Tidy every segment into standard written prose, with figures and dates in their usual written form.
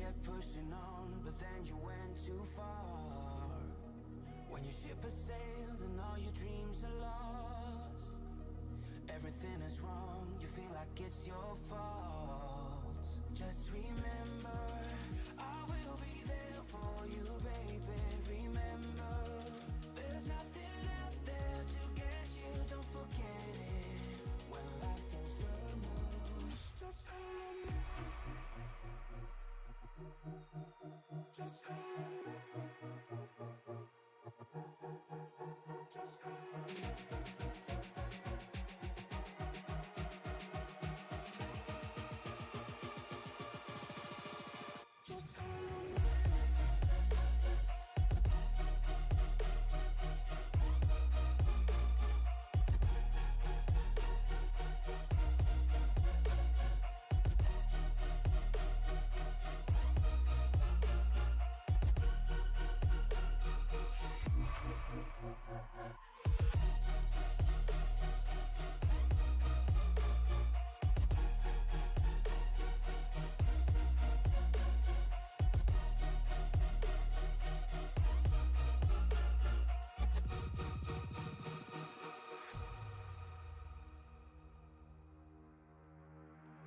kept pushing on, but then you went too far. When your ship has sailed and all your dreams are lost, everything is wrong, you feel like it's your fault. Just remember, I will be there for you, baby. Remember, there's nothing out there to get you, don't forget it. When life throws lemons, just hold me. Just hold me. Just hold me.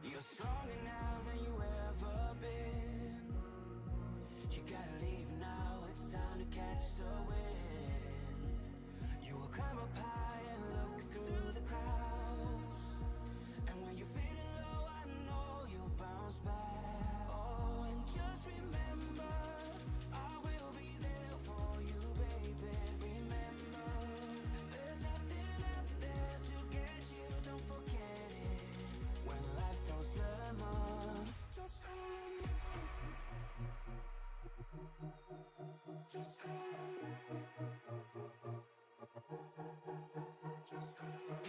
You're stronger now than you ever been. You gotta leave now, it's time to catch the wind. You will climb up high and look through the clouds, and when you're feeling low, I know you'll bounce back. Oh, and just remember, I will be there for you, baby. Remember, there's nothing out there to get you, don't forget it. When life throws lemons, just call me. Just call me. Just call me.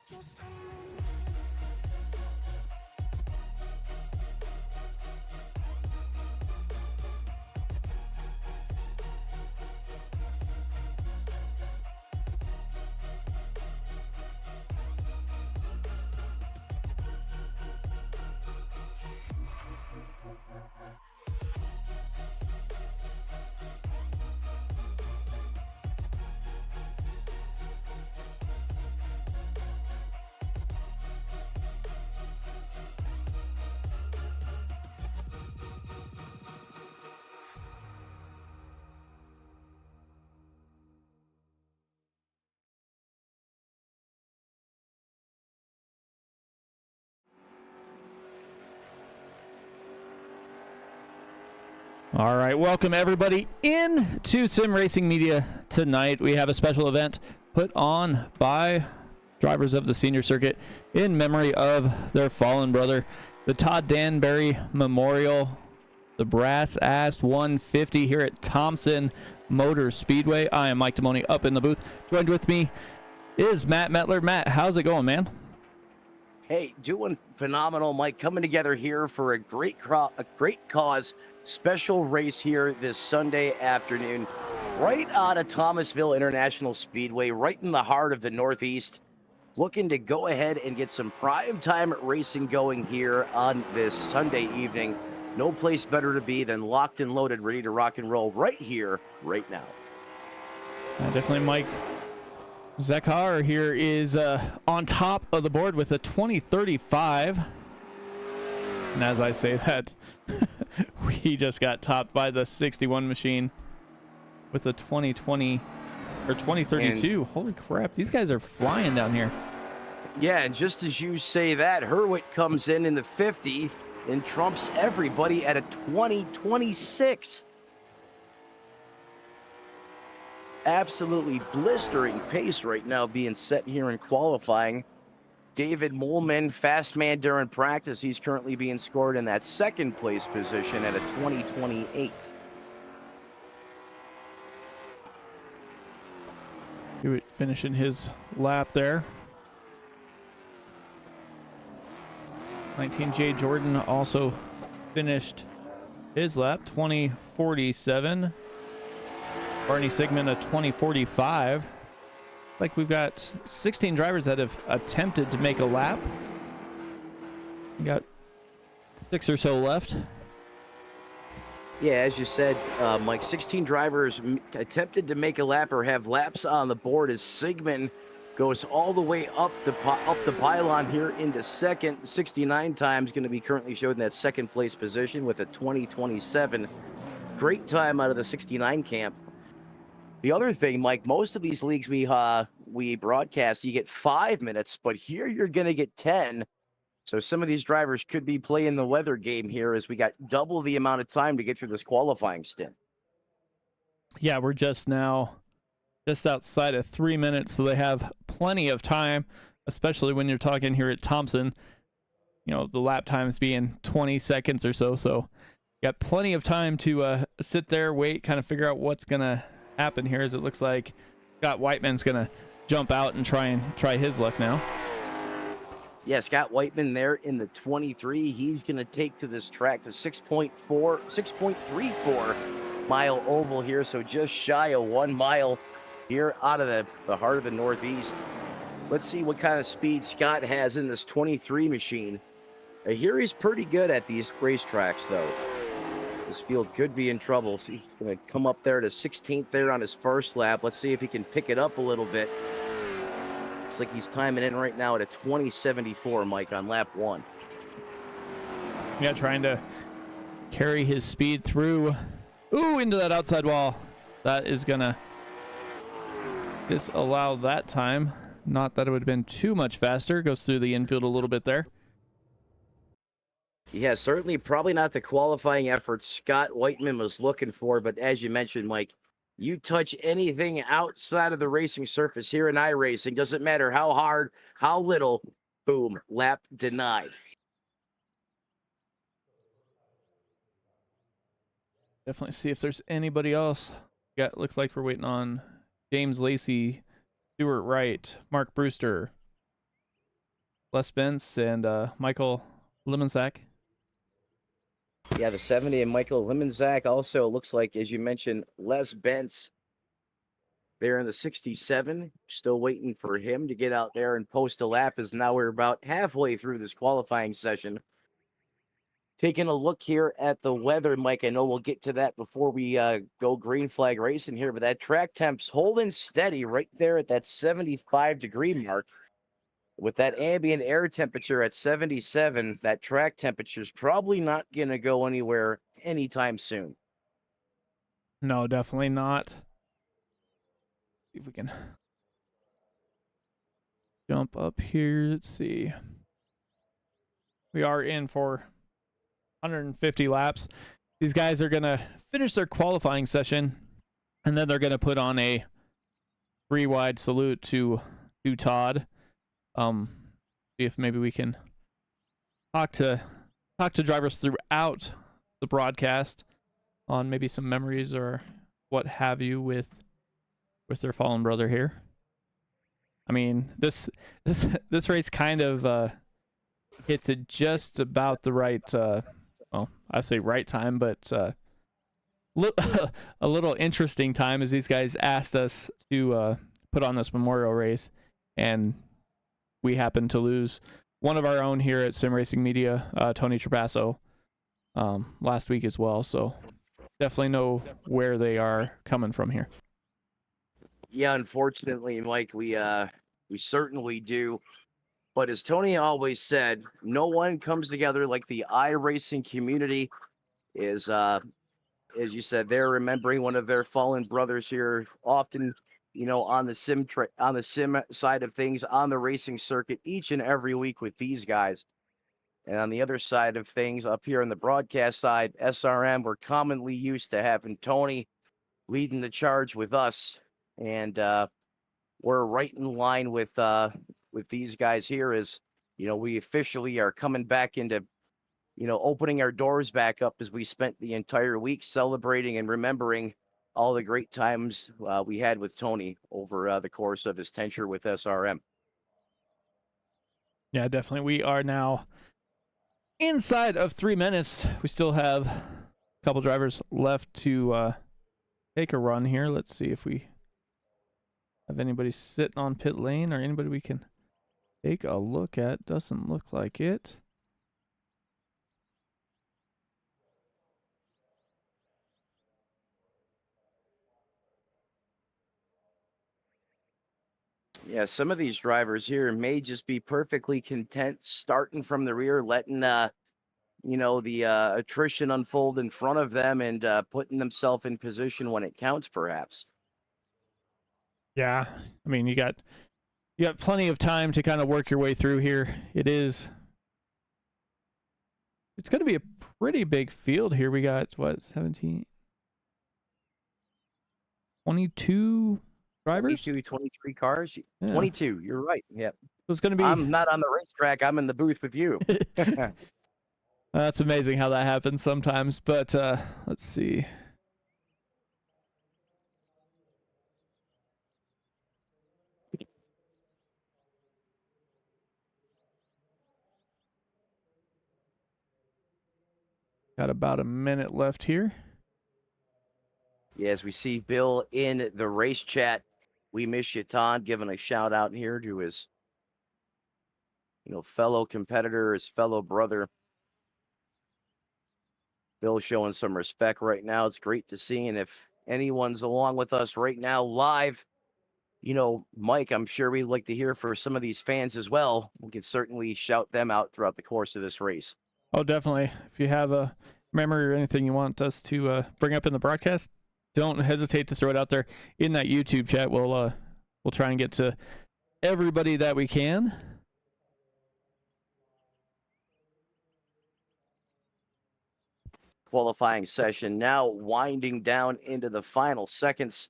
Just call me. All right, welcome everybody into Sim Racing Media tonight. We have a special event put on by drivers of the senior circuit in memory of their fallen brother, the Todd Danbury Memorial, the Brass Ass 150 here at Thompson Motor Speedway. I am Mike Demoni up in the booth. Joined with me is Matt Metler. Matt, how's it going, man? Hey, doing phenomenal, Mike. Coming together here for a great cause. Special race here this Sunday afternoon, right out of Thomasville International Speedway, right in the heart of the Northeast. Looking to go ahead and get some prime time racing going here on this Sunday evening. No place better to be than locked and loaded, ready to rock and roll right here, right now. Definitely, Mike. Zekar here is on top of the board with a 2035. And as I say that, we just got topped by the 61 machine with the 2020 or 2032. And holy crap, these guys are flying down here. Yeah, and just as you say that, Herwitt comes in the 50 and trumps everybody at a 2026. Absolutely blistering pace right now being set here in qualifying. David Moolman, fast man during practice. He's currently being scored in that second place position at a 2028. Hewitt finishing his lap there. 19J Jordan also finished his lap, 2047. Barney Sigmund a 2045. like we've got 16 drivers that have attempted to make a lap. We got 6 or so left. Yeah, as you said, Mike, 16 drivers attempted to make a lap or have laps on the board as Sigmund goes all the way up the pylon here into second. 69 times going to be currently showed in that second place position with a 20:27. Great time out of the 69 camp. The other thing, Mike, most of these leagues we broadcast, you get 5 minutes, but here you're going to get 10. So some of these drivers could be playing the weather game here as we got double the amount of time to get through this qualifying stint. Yeah, we're just outside of 3 minutes, so they have plenty of time, especially when you're talking here at Thompson. You know, the lap times being 20 seconds or so. So you got plenty of time to sit there, wait, kind of figure out what's going to happen here, as it looks like Scott Whiteman's going to jump out and try his luck now. Yeah, Scott Whiteman there in the 23. He's going to take to this track the 6.34 mile oval here, so just shy of 1 mile here out of the heart of the Northeast. Let's see what kind of speed Scott has in this 23 machine. I hear he's pretty good at these racetracks, though. This field could be in trouble. He's going to come up there to 16th there on his first lap. Let's see if he can pick it up a little bit. Looks like he's timing in right now at a 20:74, Mike, on lap 1. Yeah, trying to carry his speed through. Ooh, into that outside wall. That is going to disallow that time. Not that it would have been too much faster. Goes through the infield a little bit there. Yeah, certainly probably not the qualifying effort Scott Whiteman was looking for, but as you mentioned, Mike, you touch anything outside of the racing surface here in iRacing, doesn't matter how hard, how little, boom, lap denied. Definitely see if there's anybody else. Yeah, it looks like we're waiting on James Lacey, Stuart Wright, Mark Brewster, Les Bentz, and Michael Limonsack. Yeah, the 70 and Michael Limonsack. Also looks like, as you mentioned, Les Bentz there in the 67. Still waiting for him to get out there and post a lap, as now we're about halfway through this qualifying session. Taking a look here at the weather, Mike, I know we'll get to that before we go green flag racing here, but that track temp's holding steady right there at that 75-degree mark. With that ambient air temperature at 77, that track temperature is probably not going to go anywhere anytime soon. No, definitely not. See if we can jump up here. Let's see. We are in for 150 laps. These guys are going to finish their qualifying session, and then they're going to put on a three-wide salute to Todd. See if maybe we can talk to drivers throughout the broadcast on maybe some memories or what have you with their fallen brother here. I mean, this race kind of hits it just about the right well, I say right time, but a little interesting time, as these guys asked us to put on this memorial race, and we happened to lose one of our own here at Sim Racing Media, Tony Trapasso, last week as well. So definitely know where they are coming from here. Yeah, unfortunately, Mike, we certainly do. But as Tony always said, no one comes together like the iRacing community is. As you said, they're remembering one of their fallen brothers here, often, you know, on the sim side of things, on the racing circuit, each and every week with these guys. And on the other side of things, up here on the broadcast side, SRM, we're commonly used to having Tony leading the charge with us, and we're right in line with these guys here. As you know, we officially are coming back into, you know, opening our doors back up, as we spent the entire week celebrating and remembering all the great times we had with Tony over the course of his tenure with SRM. Yeah, definitely. We are now inside of 3 minutes. We still have a couple drivers left to take a run here. Let's see if we have anybody sitting on pit lane or anybody we can take a look at. Doesn't look like it. Yeah, some of these drivers here may just be perfectly content starting from the rear, letting the attrition unfold in front of them and putting themselves in position when it counts, perhaps. Yeah, I mean, you got plenty of time to kind of work your way through here. It's going to be a pretty big field here. We got, what, 17, 22 drivers? 23 cars? Yeah. 22, you're right. Yep. So it's going to be... I'm not on the racetrack. I'm in the booth with you. That's amazing how that happens sometimes, but let's see. Got about a minute left here. Yeah, as we see Bill in the race chat, we miss you, Todd, giving a shout out here to his, fellow competitor, his fellow brother. Bill showing some respect right now. It's great to see. And if anyone's along with us right now live, Mike, I'm sure we'd like to hear for some of these fans as well. We can certainly shout them out throughout the course of this race. Oh, definitely. If you have a memory or anything you want us to bring up in the broadcast, don't hesitate to throw it out there in that YouTube chat. We'll try and get to everybody that we can. Qualifying session now winding down into the final seconds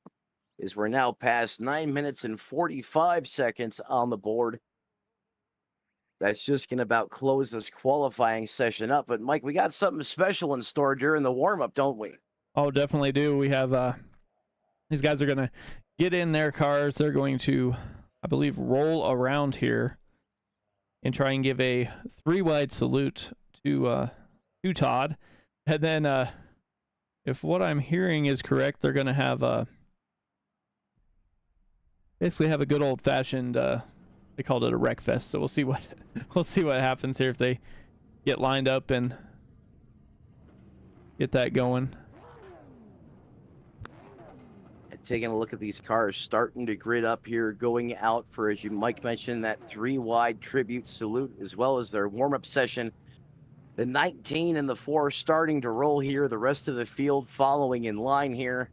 as we're now past 9 minutes and 45 seconds on the board. That's just going to about close this qualifying session up. But, Mike, we got something special in store during the warm-up, don't we? Oh, definitely do. We have these guys are going to get in their cars. They're going to, I believe, roll around here and try and give a 3-wide salute to Todd. And then, if what I'm hearing is correct, they're going to have basically have a good old-fashioned. They called it a wreck fest, so we'll see what happens here if they get lined up and get that going. And taking a look at these cars starting to grid up here, going out for, as Mike mentioned, that 3-wide tribute salute, as well as their warm-up session. The 19 and the 4 starting to roll here. The rest of the field following in line here.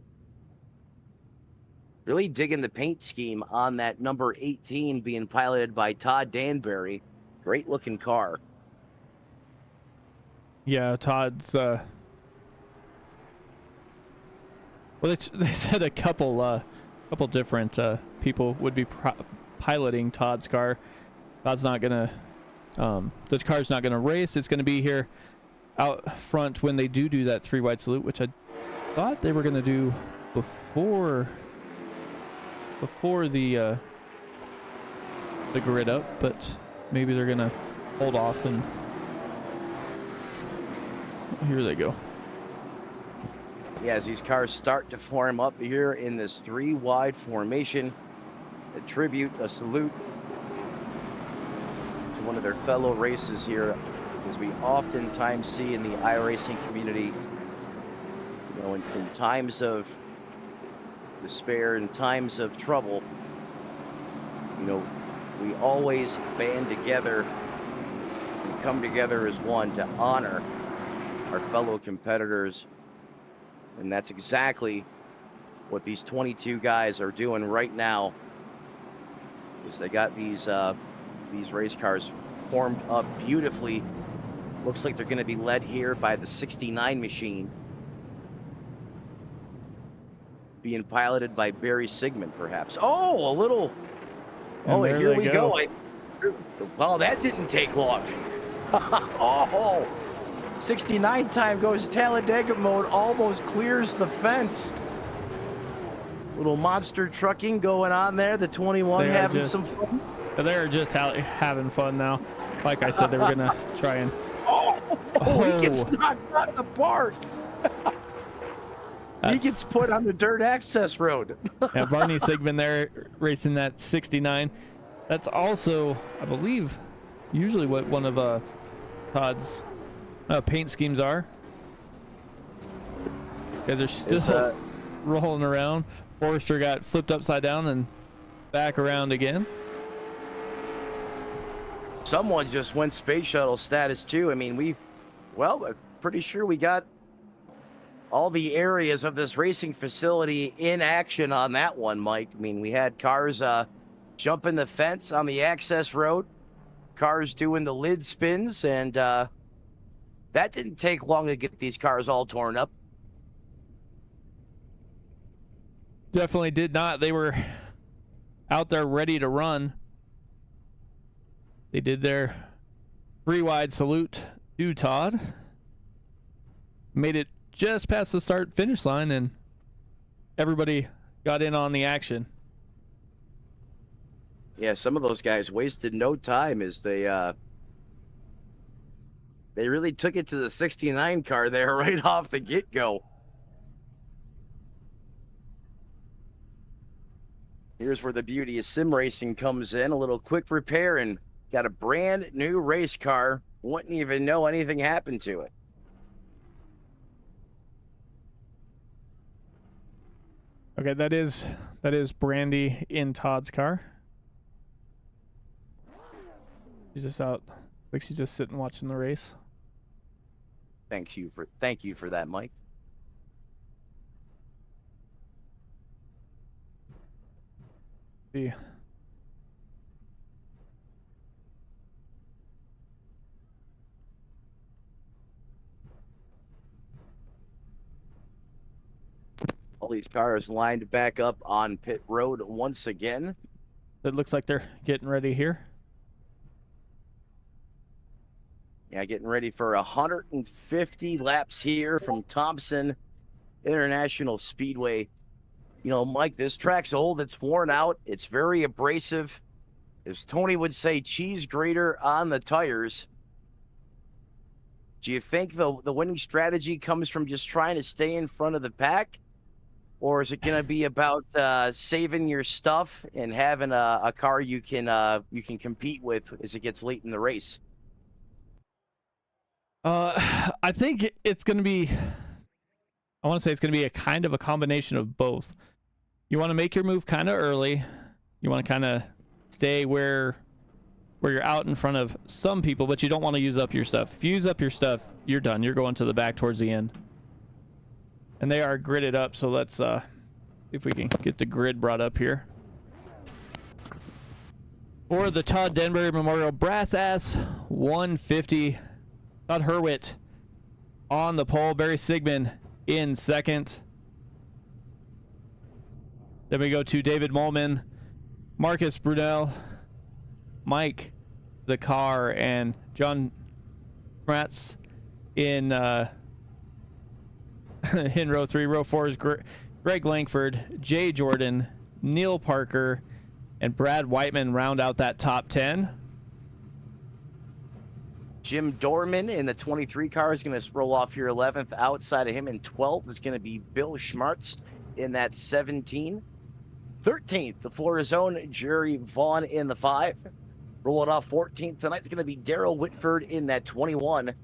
Really digging the paint scheme on that number 18 being piloted by Todd Danbury. Great looking car. Yeah, Todd's well, they said a couple different people would be piloting Todd's car. Todd's not gonna the car's not gonna race. It's gonna be here out front when they do that 3-wide salute, which I thought they were gonna do before the grid up, but maybe they're gonna hold off and here they go. Yeah, as these cars start to form up here in this 3-wide formation, a tribute, a salute to one of their fellow races here, as we oftentimes see in the iRacing community, in times of despair, in times of trouble, we always band together and come together as one to honor our fellow competitors. And that's exactly what these 22 guys are doing right now. Is they got these race cars formed up beautifully. Looks like they're going to be led here by the 69 machine, being piloted by Barry Sigmund, perhaps. Oh, a little. And and here we go. Well, that didn't take long. Oh, 69 time goes Talladega mode, almost clears the fence. Little monster trucking going on there. The 21 having some fun. They're just having fun now. Like I said, they were going to try and... Oh, he gets knocked out of the park. He gets put on the dirt access road. Yeah, Barney Sigmund there racing that 69. That's also, I believe, usually what one of Todd's paint schemes are. Guys are still rolling around. Forrester got flipped upside down and back around again. Someone just went space shuttle status too. I mean, I'm pretty sure we got all the areas of this racing facility in action on that one, Mike. I mean, we had cars jumping the fence on the access road, cars doing the lid spins, and that didn't take long to get these cars all torn up. Definitely did not. They were out there ready to run. They did their 3-wide salute to Todd. Made it just past the start-finish line, and everybody got in on the action. Yeah, some of those guys wasted no time as they really took it to the 69 car there right off the get-go. Here's where the beauty of sim racing comes in. A little quick repair and got a brand new race car. Wouldn't even know anything happened to it. Okay, that is Brandy in Todd's car. She's just out, like she's just sitting watching the race. Thank you for that, Mike. See. All these cars lined back up on pit road once again. It looks like they're getting ready here. Yeah, getting ready for 150 laps here from Thompson International Speedway. You know, Mike, this track's old. It's worn out. It's very abrasive. As Tony would say, cheese grater on the tires. Do you think the winning strategy comes from just trying to stay in front of the pack? Or is it going to be about saving your stuff and having a car you can compete with as it gets late in the race? I think it's going to be, I want to say it's going to be a kind of a combination of both. You want to make your move kind of early. You want to kind of stay where you're out in front of some people, but you don't want to use up your stuff. If you use up your stuff, you're done. You're going to the back towards the end. And they are gridded up, so let's see if we can get the grid brought up here. For the Todd Danbury Memorial Brass Ass 150, Todd Hurwitt on the pole, Barry Sigmund in second. Then we go to David Molman, Marcus Brunel, Mike Zakar, and John Kratz in in row 3. Row 4 is Greg Langford, Jay Jordan, Neil Parker, and Brad Whiteman round out that top 10. Jim Dorman in the 23 car is going to roll off here 11th. Outside of him in 12th is going to be Bill Schmartz in that 17. 13th, the Florida Zone, Jerry Vaughn in the 5. Rolling off 14th tonight's going to be Daryl Whitford in that 21.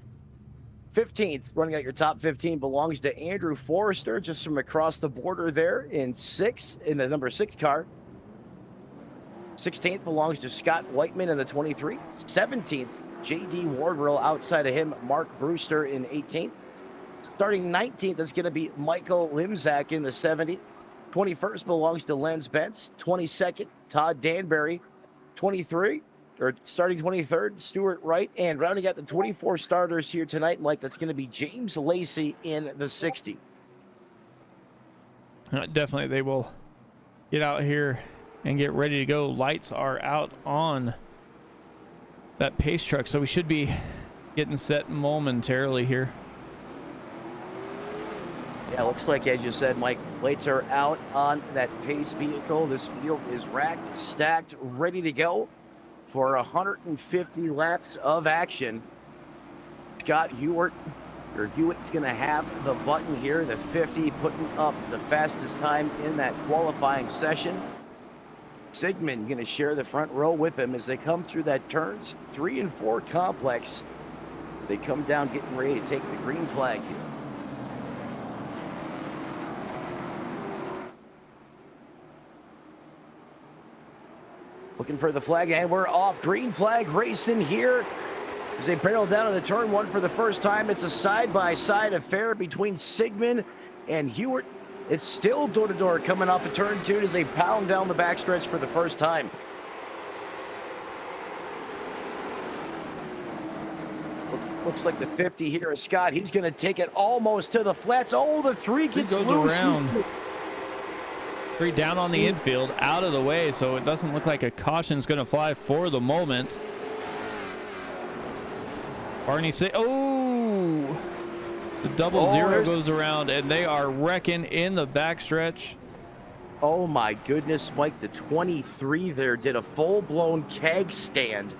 15th, running out your top 15, belongs to Andrew Forrester, just from across the border there in the number 6 car. 16th belongs to Scott Whiteman in the 23. 17th, J.D. Wardrow. Outside of him, Mark Brewster in 18th. Starting 19th is going to be Michael Limzak in the 70. 21st belongs to Lenz Bentz. 22nd, Todd Danbury. 23rd, Stuart Wright. And rounding out the 24 starters here tonight, Mike, that's going to be James Lacey in the 60. Definitely, they will get out here and get ready to go. Lights are out on that pace truck, so we should be getting set momentarily here. Yeah, looks like, as you said, Mike, lights are out on that pace vehicle. This field is racked, stacked, ready to go for 150 laps of action. Scott Hewart Or Hewitt's going to have the button here, the 50, putting up the fastest time in that qualifying session. Sigmund going to share the front row with him as they come through that turns 3 and 4 complex. As they come down getting ready to take the green flag here. Looking for the flag, and we're off. Green flag racing here as they barrel down to the turn 1 for the first time. It's a side-by-side affair between Sigmund and Hewitt. It's still door-to-door coming off of turn 2 as they pound down the backstretch for the first time. Looks like the 50 here is Scott. He's going to take it almost to the flats. Oh, the 3 gets loose. Around. 3 down on the infield, out of the way, so it doesn't look like a caution's going to fly for the moment. Barney say, oh, the double zero goes around, and they are wrecking in the backstretch. Oh my goodness, Mike, the 23 there did a full-blown keg stand,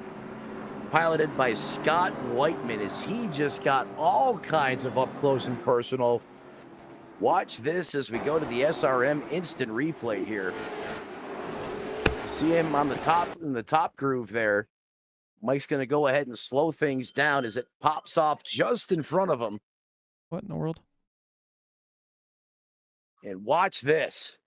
piloted by Scott Whiteman, as he just got all kinds of up close and personal. Watch this as we go to the SRM instant replay here. See him on the top, in the top groove there. Mike's going to go ahead and slow things down as it pops off just in front of him. What in the world? And watch this.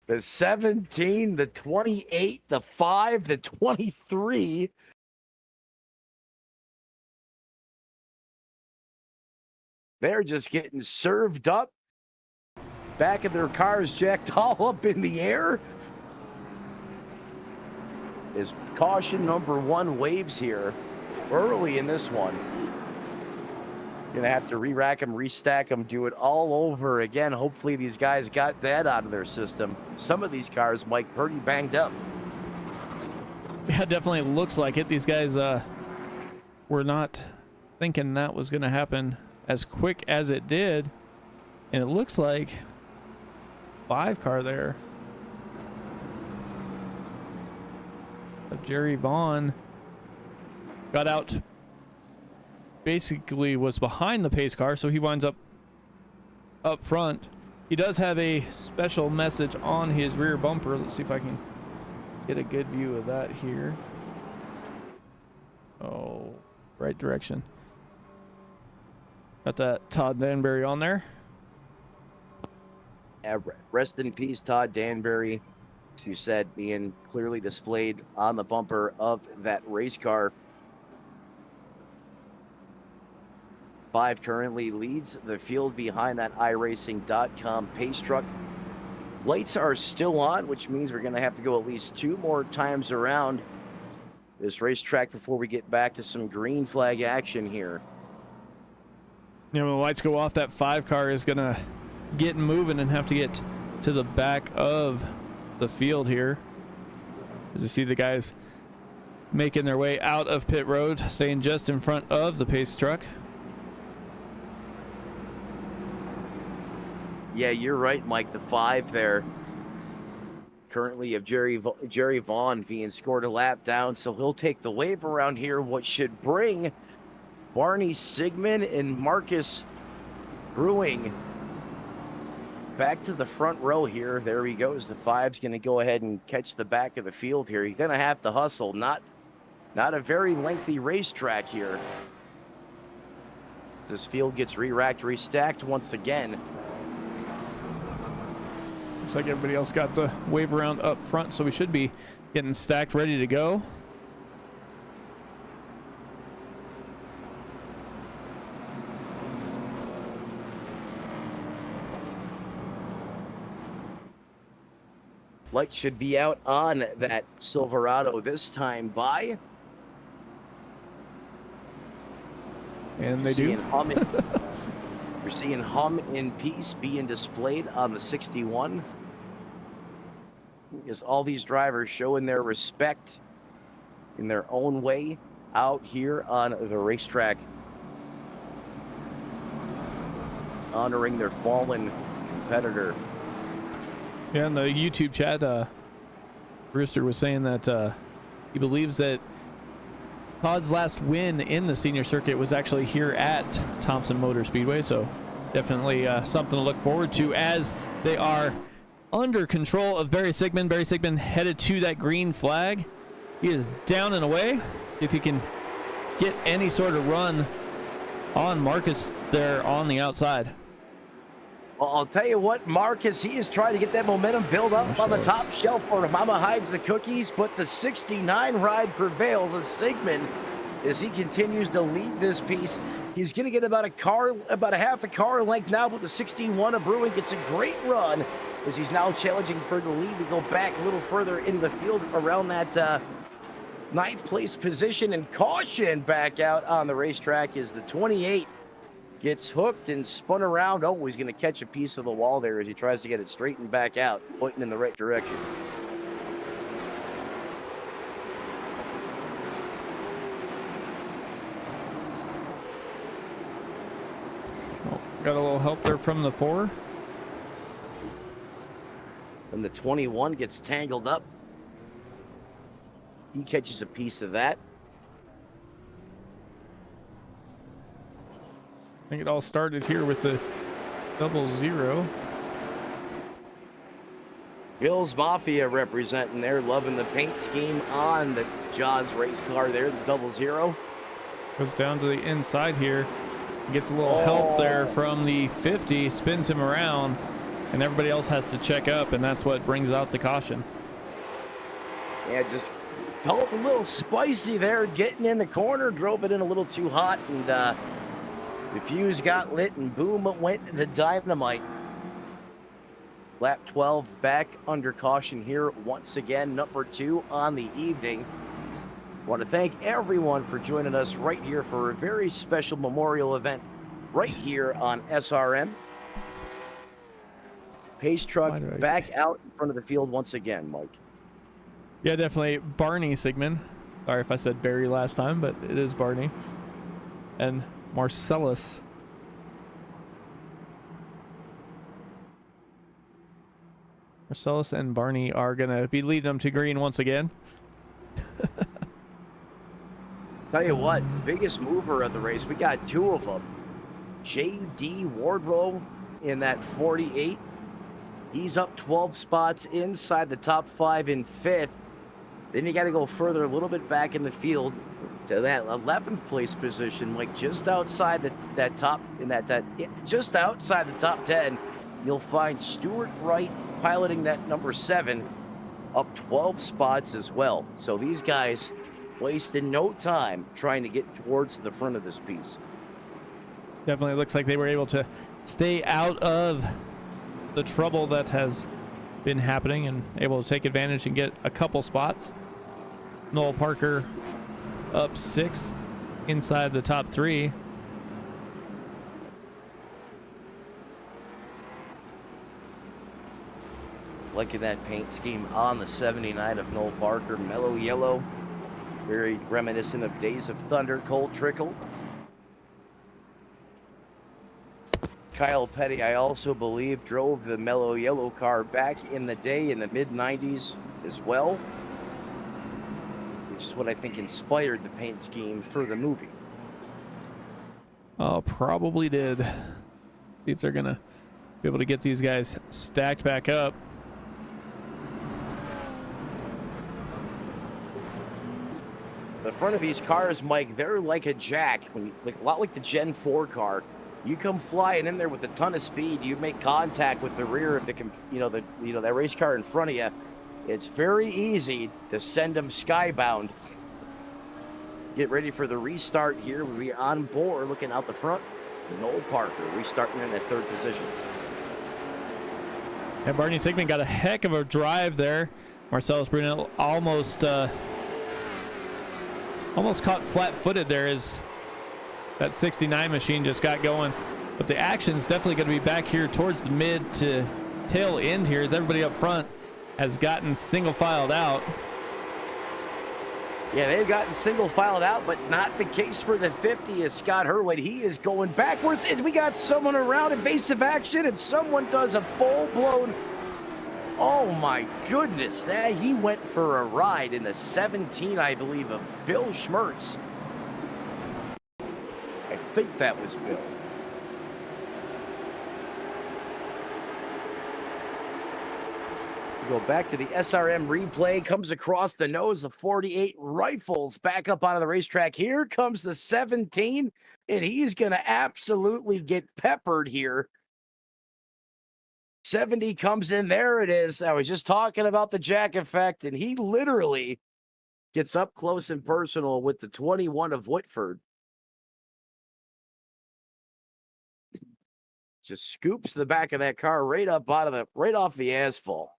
The 17, the 28, the 5, the 23. They're just getting served up. Back of their cars jacked all up in the air. As caution number 1 waves here early in this one. Gonna have to re-rack them, restack them, do it all over again. Hopefully these guys got that out of their system. Some of these cars, Mike, pretty banged up. Yeah, definitely looks like it. These guys were not thinking that was gonna happen as quick as it did. And it looks like 5 car there of Jerry Vaughn got out, basically was behind the pace car, so he winds up front. He does have a special message on his rear bumper. Let's see if I can get a good view of that here. Oh, right direction. Got that Todd Danbury on there. Yeah, rest in peace, Todd Danbury, as you said, being clearly displayed on the bumper of that race car. 5 currently leads the field behind that Iracing.com pace truck. Lights are still on, which means we're going to have to go at least 2 more times around this racetrack before we get back to some green flag action here. You know, when the lights go off, that 5 car is going to get moving and have to get to the back of the field here. As you see the guys making their way out of pit road, staying just in front of the pace truck. Yeah, you're right, Mike. The 5 there. Currently of Jerry Vaughn being scored a lap down, so he'll take the wave around here, what should bring Barney Sigmund and Marcus Brewing back to the front row here. There he goes. The 5's going to go ahead and catch the back of the field here. He's going to have to hustle. Not a very lengthy racetrack here. This field gets re-racked, restacked once again. Looks like everybody else got the wave around up front, so we should be getting stacked, ready to go. Light should be out on that Silverado this time by. And they do. You're seeing hum in peace being displayed on the 61. As all these drivers showing their respect in their own way out here on the racetrack, honoring their fallen competitor. Yeah, in the YouTube chat, Brewster was saying that he believes that Todd's last win in the senior circuit was actually here at Thompson Motor Speedway, so definitely something to look forward to as they are under control of Barry Sigmund. Barry Sigmund headed to that green flag. He is down and away. See if he can get any sort of run on Marcus there on the outside. Well, I'll tell you what, Marcus, he is trying to get that momentum build up on the top shelf for him. Mama hides the cookies, but the 69 ride prevails as Sigmund, as he continues to lead this piece. He's going to get about a half a car length now, but the 61 of Brewing gets a great run as he's now challenging for the lead to go back a little further into the field around that ninth place position. And caution back out on the racetrack as the 28 gets hooked and spun around. Oh, he's going to catch a piece of the wall there as he tries to get it straightened back out, pointing in the right direction. Oh, got a little help there from the 4. And the 21 gets tangled up. He catches a piece of that. I think it all started here with the 00. Bill's Mafia representing there, loving the paint scheme on the John's race car there, the 00. Goes down to the inside here. Gets a little help there from the 50, spins him around, and everybody else has to check up, and that's what brings out the caution. Yeah, just felt a little spicy there, getting in the corner, drove it in a little too hot, and the fuse got lit, and boom, it went the dynamite. Lap 12 back under caution here once again, number 2 on the evening. Want to thank everyone for joining us right here for a very special memorial event right here on SRM. Pace truck back out in front of the field once again, Mike. Yeah, definitely Barney Sigmund. Sorry if I said Barry last time, but it is Barney. And Marcellus. Marcellus and Barney are going to be leading them to green once again. Tell you what, biggest mover of the race, we got 2 of them. J.D. Wardrow in that 48. He's up 12 spots inside the top 5 in 5th. Then you got to go further a little bit back in the field to that 11th place position, like just outside that top, just outside the top 10. You'll find Stuart Wright piloting that number 7, up 12 spots as well. So these guys wasted no time trying to get towards the front of this piece. Definitely looks like they were able to stay out of the trouble that has been happening and able to take advantage and get a couple spots. Noel Parker up 6 inside the top 3. Look at that paint scheme on the 79 of Noel Parker, mellow yellow, very reminiscent of Days of Thunder, Cold Trickle. Kyle Petty, I also believe, drove the mellow yellow car back in the day in the mid-90s as well, which is what I think inspired the paint scheme for the movie. Oh, probably did. See if they're going to be able to get these guys stacked back up. The front of these cars, Mike, they're like a jack, a lot like the Gen 4 car. You come flying in there with a ton of speed, you make contact with the rear of that race car in front of you. It's very easy to send them skybound. Get ready for the restart here. We'll be on board, looking out the front. Noel Parker restarting in that 3rd position. And Barney Sigmund got a heck of a drive there. Marcellus Brunel almost caught flat-footed there as that 69 machine just got going. But the action's definitely going to be back here towards the mid to tail end here as everybody up front has gotten single-filed out. Yeah, they've gotten single-filed out, but not the case for the 50 as Scott Hurwitz. He is going backwards. And we got someone around evasive action, and someone does a full-blown... Oh, my goodness. He went for a ride in the 17, I believe, of Bill Schmertz. think that was Bill. We go back to the SRM replay, comes across the nose of 48 rifles back up onto the racetrack. Here comes the 17, and he's going to absolutely get peppered here. 70 comes in. There it is. I was just talking about the jack effect, and he literally gets up close and personal with the 21 of Whitford. Just scoops the back of that car right up out of right off the asphalt.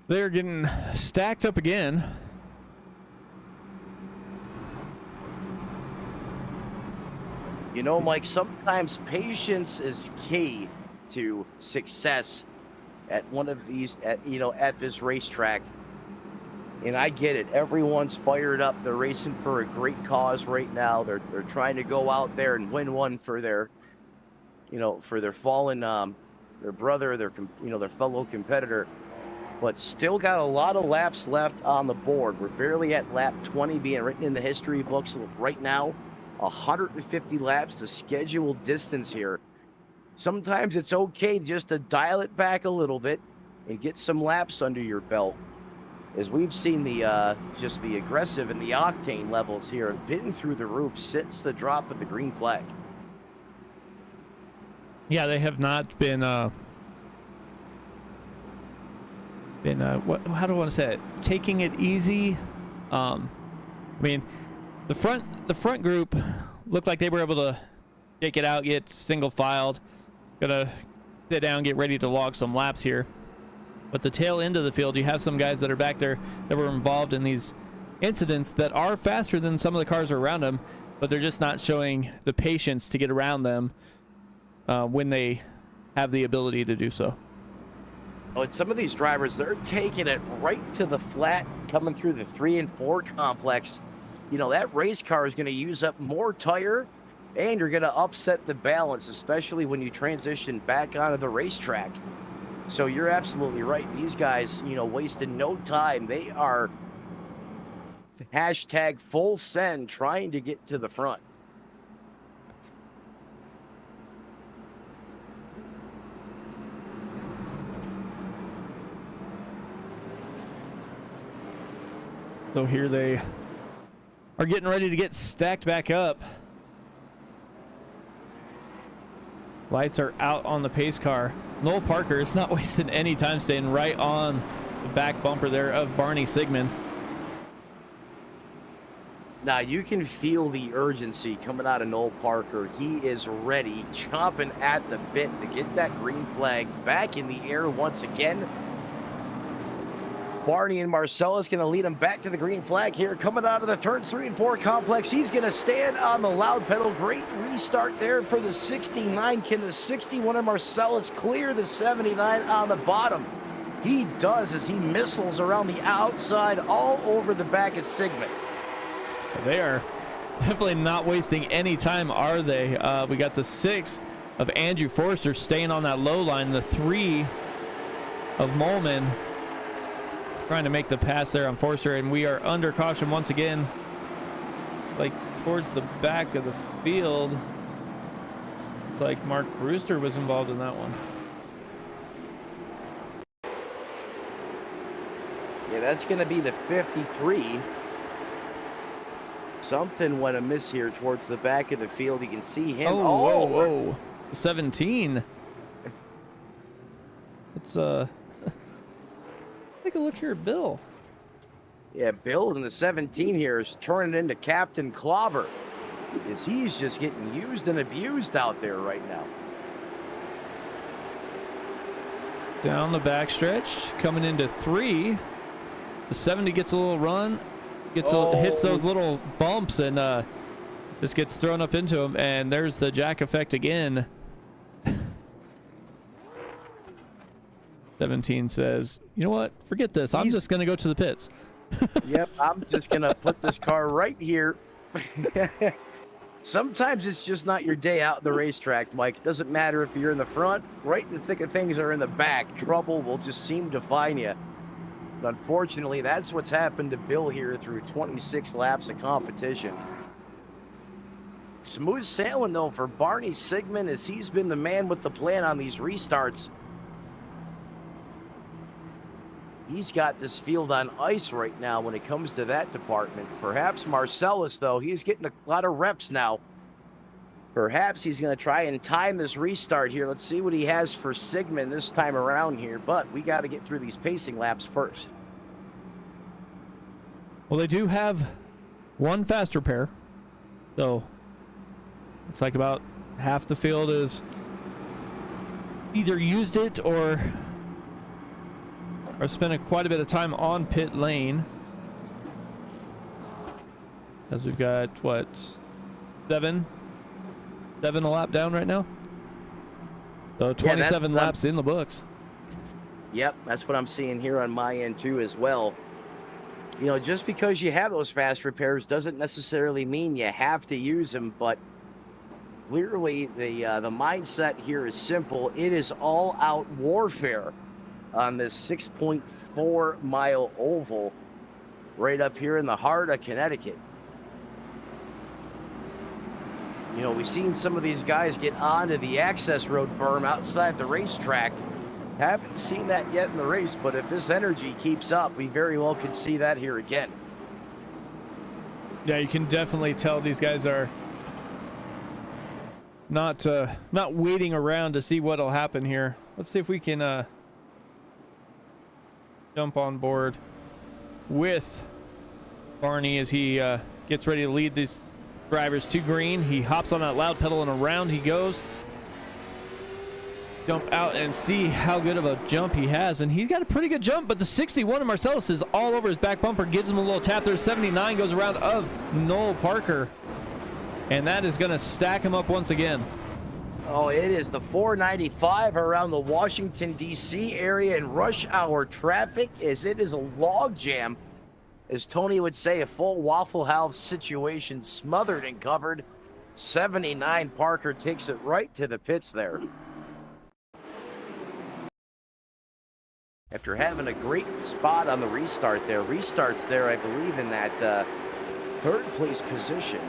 They're getting stacked up again. You know, Mike, sometimes patience is key to success at one of these, at this racetrack. And I get it. Everyone's fired up. They're racing for a great cause right now. They're trying to go out there and win one for their, for their fallen, their brother, their fellow competitor. But still got a lot of laps left on the board. We're barely at lap 20 being written in the history books right now. 150 laps, the scheduled distance here. Sometimes it's okay just to dial it back a little bit and get some laps under your belt. As we've seen just the aggressive and the octane levels here have been through the roof since the drop of the green flag. Yeah, they have not been how do I want to say it? Taking it easy. I mean, the front group looked like they were able to take it out, get single filed, gonna sit down, get ready to log some laps here. But the tail end of the field, you have some guys that are back there that were involved in these incidents that are faster than some of the cars around them, but they're just not showing the patience to get around them when they have the ability to do so. Oh, and some of these drivers, they're taking it right to the flat coming through the 3 and 4 complex. That race car is going to use up more tire, and you're going to upset the balance, especially when you transition back onto the racetrack. So you're absolutely right. These guys, wasting no time. They are hashtag full send trying to get to the front. So here they are getting ready to get stacked back up. Lights are out on the pace car. Noel Parker is not wasting any time, staying right on the back bumper there of Barney Sigmund. Now you can feel the urgency coming out of Noel Parker. He is ready, chomping at the bit to get that green flag back in the air once again. Barney and Marcellus going to lead him back to the green flag here. Coming out of the turns 3 and 4 complex. He's going to stand on the loud pedal. Great restart there for the 69. Can the 61 of Marcellus clear the 79 on the bottom? He does, as he missiles around the outside all over the back of Sigmund. They are definitely not wasting any time, are they? We got the 6 of Andrew Forster staying on that low line. The 3 of Molman trying to make the pass there on Forster, and we are under caution once again, like towards the back of the field. It's like Mark Brewster was involved in that one. Yeah, that's going to be the 53. Something went amiss here towards the back of the field. You can see him. Whoa. 17. It's take a look here at Bill. Yeah, Bill in the 17 here is turning into Captain Clobber, as he's just getting used and abused out there right now. Down the backstretch, coming into 3. The 70 gets a little run, hits those little bumps, and just gets thrown up into him. And there's the jack effect again. 17 says, you know what? Forget this. I'm just going to go to the pits. Yep, I'm just going to put this car right here. Sometimes it's just not your day out in the racetrack, Mike. It doesn't matter if you're in the front, right in the thick of things, or in the back. Trouble will just seem to find you. Unfortunately, that's what's happened to Bill here through 26 laps of competition. Smooth sailing, though, for Barney Sigmund, as he's been the man with the plan on these restarts. He's got this field on ice right now when it comes to that department. Perhaps Marcellus, though, he's getting a lot of reps now. Perhaps he's going to try and time this restart here. Let's see what he has for Sigmund this time around here. But we got to get through these pacing laps first. Well, they do have one fast repair. So, looks like about half the field is either used it or spent quite a bit of time on pit lane. As we've got, what, seven a lap down right now? So 27 laps in the books. Yep, that's what I'm seeing here on my end too as well. You know, just because you have those fast repairs doesn't necessarily mean you have to use them, but clearly the mindset here is simple. It is all-out warfare on this 6.4-mile oval right up here in the heart of Connecticut. You know, we've seen some of these guys get onto the access road berm outside the racetrack. Haven't seen that yet in the race, but if this energy keeps up, we very well could see that here again. Yeah, you can definitely tell these guys are not waiting around to see what'll happen here. Let's see if we can jump on board with Barney as he gets ready to lead these drivers to green. He hops on that loud pedal and around he goes. Jump out and see how good of a jump he has, and he's got a pretty good jump, but the 61 of Marcellus is all over his back bumper, gives him a little tap there. 79 goes around of Noel Parker, and that is going to stack him up once again. Oh, it is the 495 around the Washington, D.C. area in rush hour traffic, as it is a log jam. As Tony would say, a full Waffle House situation, smothered and covered. 79 Parker takes it right to the pits there. After having a great spot on the restart there. Restarts there, I believe, in that third place position.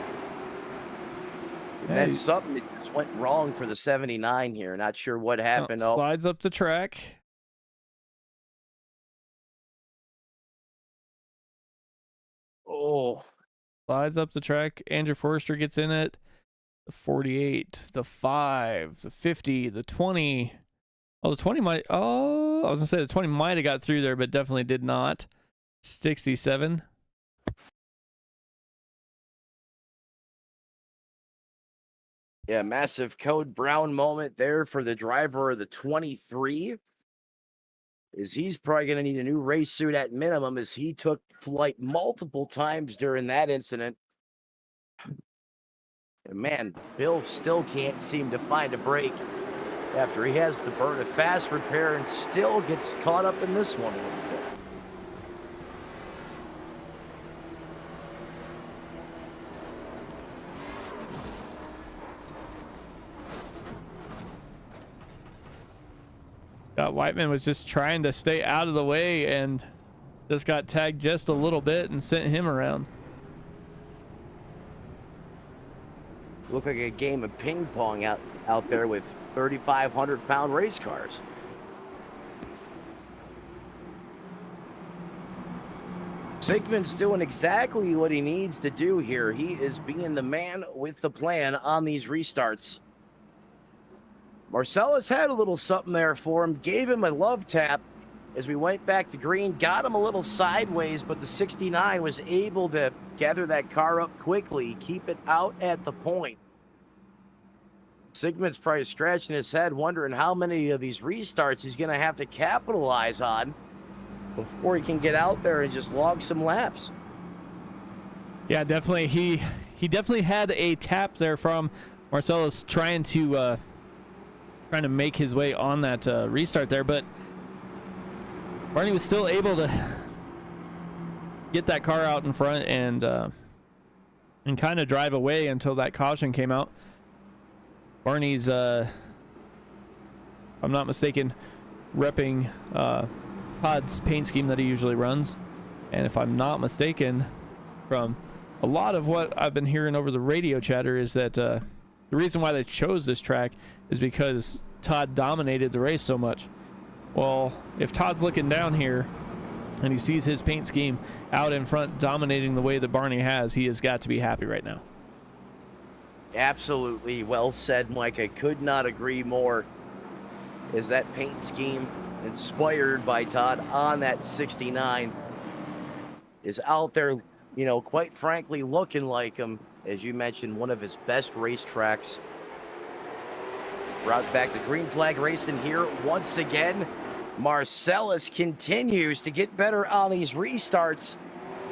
And then something that just went wrong for the 79 here. Not sure what happened. Slides up the track. Oh. Slides up the track. Andrew Forrester gets in it. The 48, the 5, the 50, the 20. Oh, the 20 might... Oh, I was going to say the 20 might have got through there, but definitely did not. 67. Yeah, massive Code Brown moment there for the driver of the 23. Is he's probably going to need a new race suit at minimum, as he took flight multiple times during that incident. And man, Bill still can't seem to find a break after he has to burn a fast repair and still gets caught up in this one a little bit. Whiteman was just trying to stay out of the way and just got tagged just a little bit and sent him around. Looked like a game of ping pong out there with 3,500-pound race cars. Sigmund's doing exactly what he needs to do here. He is being the man with the plan on these restarts. Marcellus had a little something there for him, gave him a love tap as we went back to green, got him a little sideways, but the 69 was able to gather that car up quickly, keep it out at the point. Sigmund's probably scratching his head, wondering how many of these restarts he's going to have to capitalize on before he can get out there and just log some laps. Yeah, definitely. He definitely had a tap there from Marcellus trying to make his way on that restart there, but Barney was still able to get that car out in front and kind of drive away until that caution came out. Barney's, if I'm not mistaken, repping Todd's paint scheme that he usually runs. And if I'm not mistaken, from a lot of what I've been hearing over the radio chatter, is that the reason why they chose this track is because Todd dominated the race so much. Well, if Todd's looking down here and he sees his paint scheme out in front dominating the way that Barney has, he has got to be happy right now. Absolutely. Well said, Mike. I could not agree more. Is that paint scheme inspired by Todd on that 69 is out there, you know, quite frankly, looking like him. As you mentioned, one of his best racetracks. Route back to green flag racing here once again. Marcellus continues to get better on these restarts.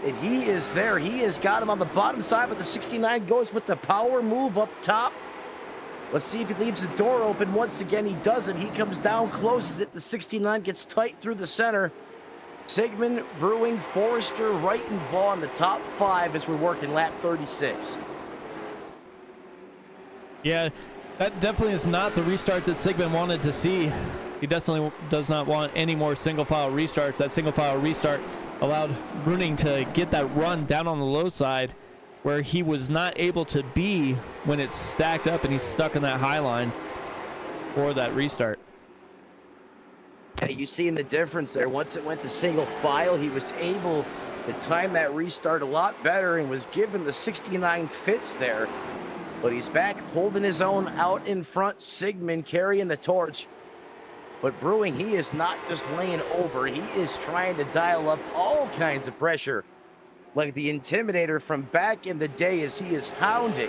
And he is there. He has got him on the bottom side, but the 69 goes with the power move up top. Let's see if he leaves the door open. Once again, he doesn't. He comes down, closes it. The 69 gets tight through the center. Sigmund, Brewing, Forrester, Wright, and Vaughn, the top 5 as we work in lap 36. Yeah, that definitely is not the restart that Sigmund wanted to see. He definitely does not want any more single file restarts. That single file restart allowed Bruning to get that run down on the low side where he was not able to be when it's stacked up and he's stuck in that high line for that restart. Yeah, you seen the difference there. Once it went to single file, he was able to time that restart a lot better and was given the 69 fits there. But he's back holding his own out in front. Sigmund carrying the torch. But Brewing, he is not just laying over. He is trying to dial up all kinds of pressure. Like the Intimidator from back in the day, as he is hounding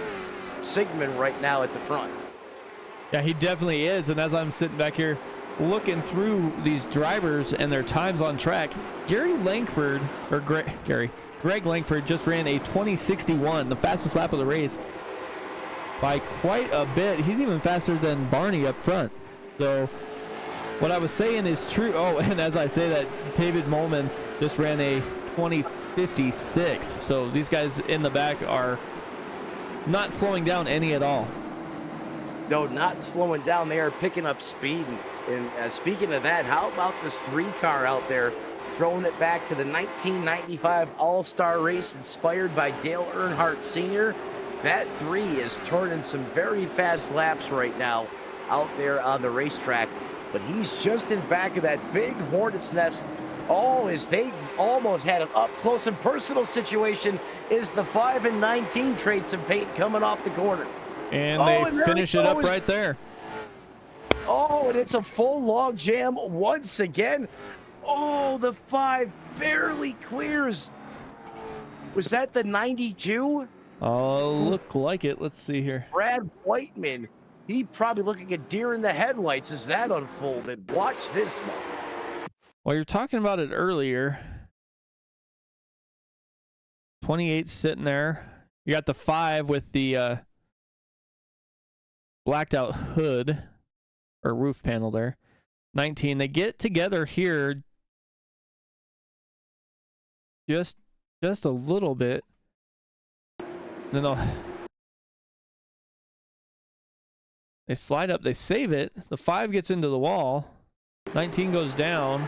Sigmund right now at the front. Yeah, he definitely is. And as I'm sitting back here looking through these drivers and their times on track, Greg Langford just ran a 20:61, the fastest lap of the race, by quite a bit. He's even faster than Barney up front. So what I was saying is true. Oh, and as I say that, David Molman just ran a 20:56. So these guys in the back are not slowing down any at all. No, not slowing down. They are picking up speed. And speaking of that, how about this 3-car out there throwing it back to the 1995 All-Star race inspired by Dale Earnhardt Sr.? That 3 is turning some very fast laps right now out there on the racetrack. But he's just in back of that big hornet's nest. Oh, as they almost had an up-close and personal situation, is the 5 and 19 trade some paint coming off the corner. And they finish it up right there. Oh, and it's a full log jam once again. Oh, the 5 barely clears. Was that the 92? Look like it. Let's see here. Brad Whiteman. He probably looking at deer in the headlights as that unfolded. Watch this, Mark. Well, you're talking about it earlier. 28 sitting there. You got the 5 with the blacked out hood or roof panel there. 19. They get together here just a little bit. Then they slide up, they save it. The 5 gets into the wall. 19 goes down.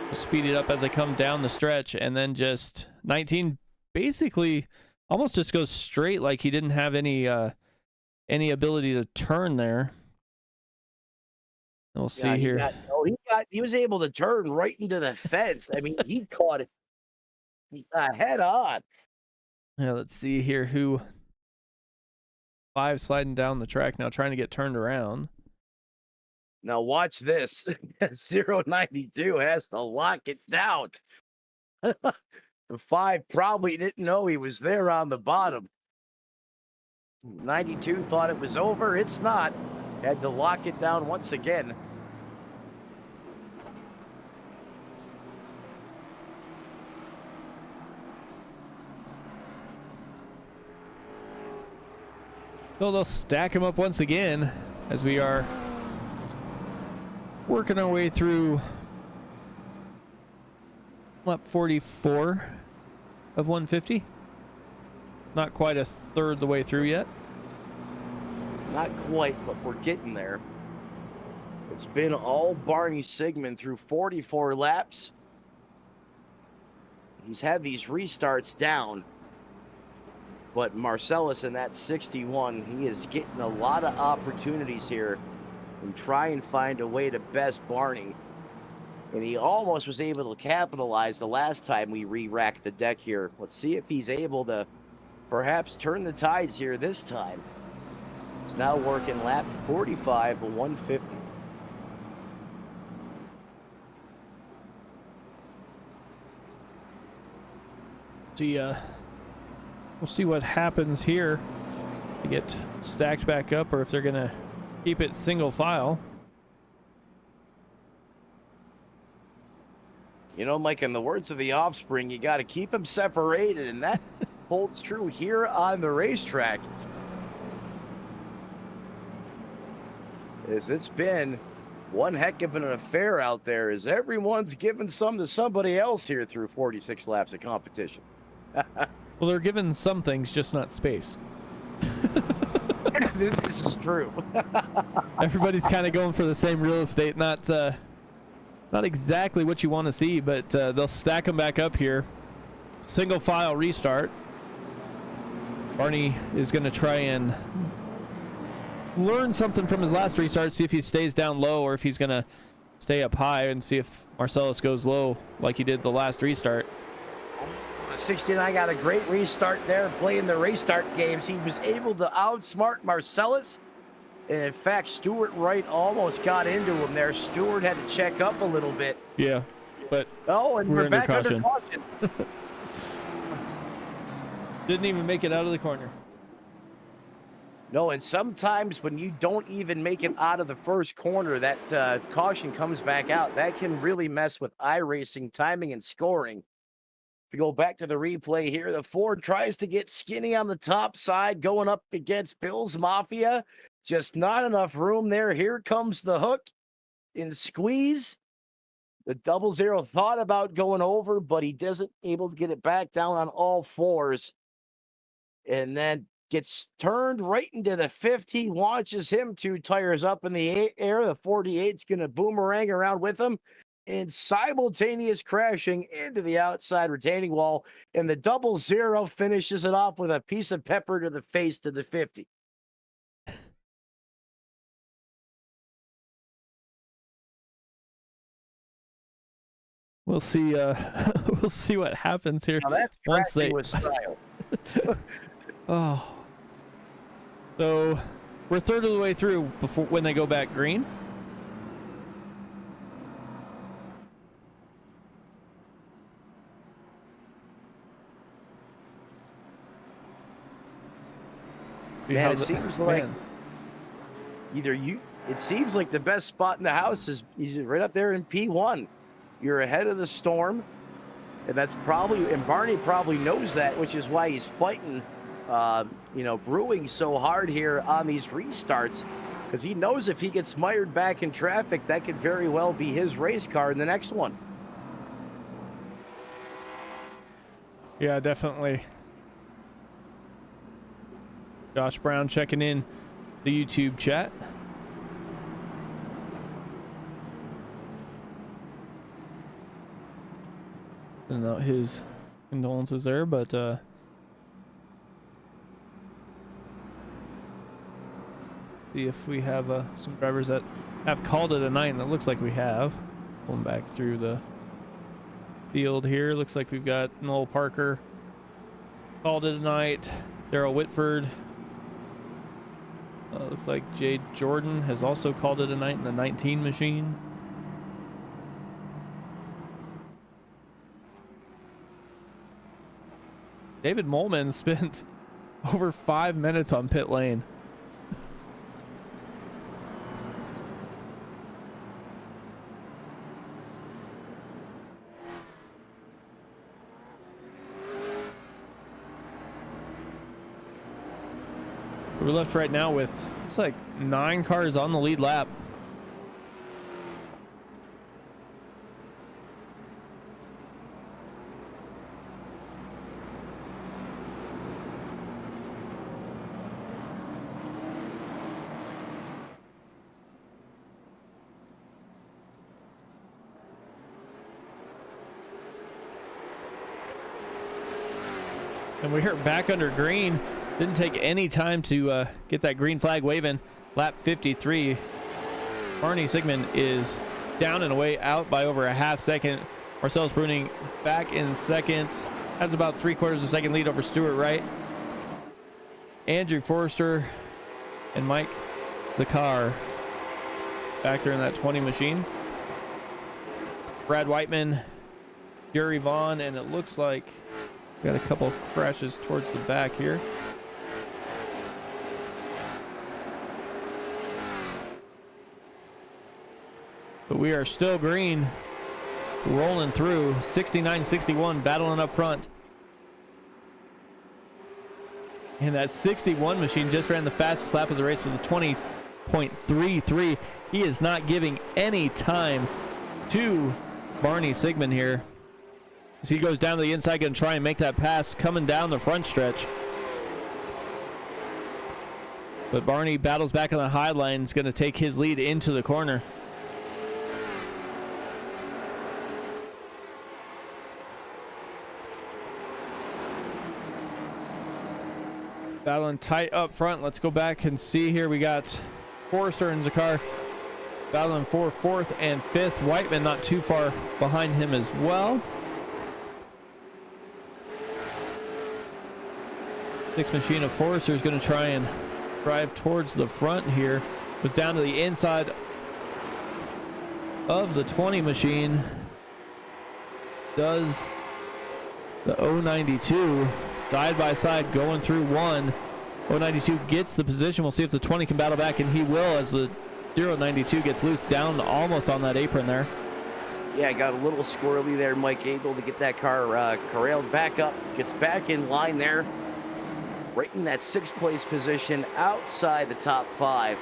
We'll speed it up as they come down the stretch, and then just 19 basically almost just goes straight, like he didn't have any ability to turn there. We'll see here. He was able to turn right into the fence. I mean, he caught it head on. Yeah, let's see here who 5 sliding down the track now, trying to get turned around. Now watch this. 092 has to lock it down. The 5 probably didn't know he was there on the bottom. 92 thought it was over. It's not. Had to lock it down once again. So they'll stack him up once again as we are working our way through lap 44 of 150. Not quite a third the way through yet. Not quite, but we're getting there. It's been all Barney Sigmund through 44 laps. he's had these restarts down. But Marcellus in that 61, he is getting a lot of opportunities here and try and find a way to best Barney. And he almost was able to capitalize the last time we re-racked the deck here. Let's see if he's able to perhaps turn the tides here this time. He's now working lap 45 of 150. We'll see what happens here to get stacked back up, or if they're gonna keep it single file. You know, Mike, in the words of the Offspring, you got to keep them separated, and that holds true here on the racetrack. As it's been one heck of an affair out there, as everyone's giving some to somebody else here through 46 laps of competition. Well, they're given some things, just not space. This is true. Everybody's kind of going for the same real estate, not exactly what you want to see, but they'll stack them back up here. Single file restart. Barney is going to try and learn something from his last restart, see if he stays down low or if he's going to stay up high, and see if Marcellus goes low like he did the last restart. 69 got a great restart there, playing the restart games. He was able to outsmart Marcellus. And in fact, Stewart Wright almost got into him there. Stewart had to check up a little bit. Yeah, but and we're back under caution. Didn't even make it out of the corner. No, and sometimes when you don't even make it out of the first corner, that caution comes back out. That can really mess with iRacing timing and scoring. If you go back to the replay here, the Ford tries to get skinny on the top side, going up against Bill's Mafia. Just not enough room there. Here comes the hook in squeeze. The 00 thought about going over, but he doesn't able to get it back down on all fours. And then gets turned right into the 50, launches him 2 tires up in the air. The 48's going to boomerang around with him, and simultaneous crashing into the outside retaining wall. And the 00 finishes it off with a piece of pepper to the face to the 50. We'll see. We'll see what happens here. Now that's crashing with style. Oh. So we're third of the way through before when they go back green. Man, it seems like it seems like the best spot in the house is right up there in P1. You're ahead of the storm, and that's probably, and Barney probably knows that, which is why he's fighting, brewing so hard here on these restarts, because he knows if he gets mired back in traffic, that could very well be his race car in the next one. Yeah, definitely. Josh Brown checking in the YouTube chat. Sending out his condolences there, but see if we have some drivers that have called it a night, and it looks like we have. Going back through the field here, looks like we've got Noel Parker called it a night. Daryl Whitford. Looks like Jade Jordan has also called it a night in the 19 machine. David Molman spent over 5 minutes on pit lane. We're left right now with, looks like 9 cars on the lead lap. And we're back under green. Didn't take any time to get that green flag waving. Lap 53. Barney Sigmund is down and away, out by over a half second. Marcellus Bruning back in second. Has about 3/4 of a second lead over Stuart Wright. Andrew Forrester and Mike Zakar back there in that 20 machine. Brad Whiteman, Jerry Vaughn, and it looks like we got a couple of crashes towards the back here. But we are still green, rolling through 69-61, battling up front. And that 61 machine just ran the fastest lap of the race with a 20.33. He is not giving any time to Barney Sigmund here, as he goes down to the inside, going to try and make that pass coming down the front stretch. But Barney battles back on the high line. Is going to take his lead into the corner. Battling tight up front. Let's go back and see here. We got Forrester and Zakar battling for 4th and 5th. Whiteman not too far behind him as well. 6 machine of Forrester is going to try and drive towards the front here. Was down to the inside of the 20 machine. Does the 092 side by side going through one. 092 gets the position. We'll see if the 20 can battle back, and he will, as the 092 gets loose down almost on that apron there. Yeah, got a little squirrely there, Mike, able to get that car corralled back up, gets back in line there, right in that 6th place position outside the top 5.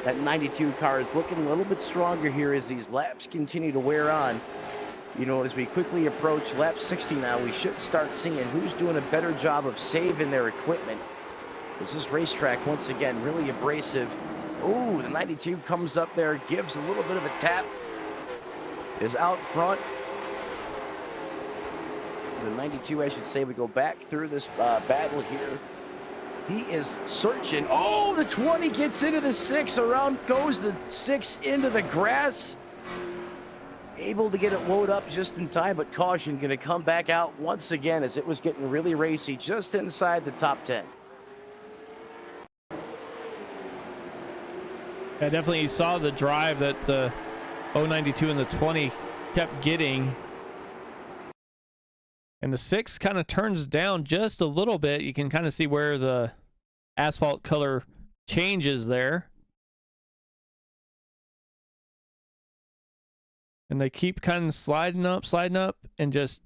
That 92 car is looking a little bit stronger here as these laps continue to wear on. You know, as we quickly approach lap 60 now, we should start seeing who's doing a better job of saving their equipment. As this racetrack, once again, really abrasive. Ooh, the 92 comes up there, gives a little bit of a tap, is out front. The 92, I should say, we go back through this battle here. He is searching. Oh, the 20 gets into the 6. Around goes the 6 into the grass. Able to get it loaded up just in time, but caution, going to come back out once again as it was getting really racy just inside the top 10. Yeah, definitely you saw the drive that the 092 and the 20 kept getting. And the 6 kind of turns down just a little bit. You can kind of see where the asphalt color changes there. And they keep kind of sliding up, and just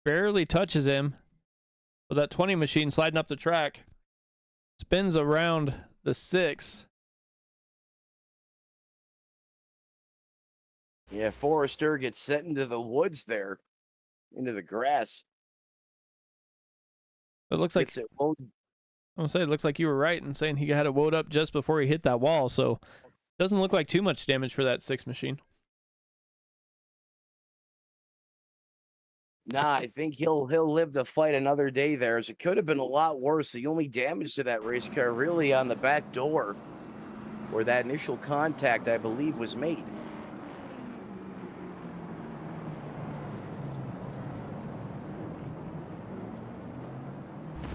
barely touches him. So that 20 machine sliding up the track spins around the 6. Yeah, Forrester gets set into the woods there, into the grass. It looks like I'm gonna say it looks like you were right in saying he had it wound up just before he hit that wall. So doesn't look like too much damage for that 6 machine. Nah, I think he'll live to fight another day there, as it could have been a lot worse. The only damage to that race car really on the back door, where that initial contact, I believe, was made.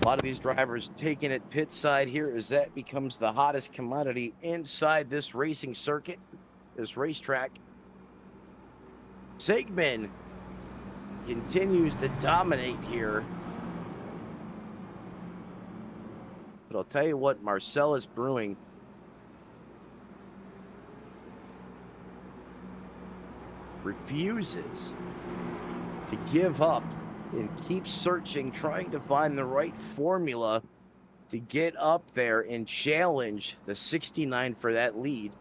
A lot of these drivers taking it pit side here as that becomes the hottest commodity inside this racing circuit, this racetrack. Sigmund continues to dominate here. But I'll tell you what, Marcellus Bruning refuses to give up and keeps searching, trying to find the right formula to get up there and challenge the 69 for that lead.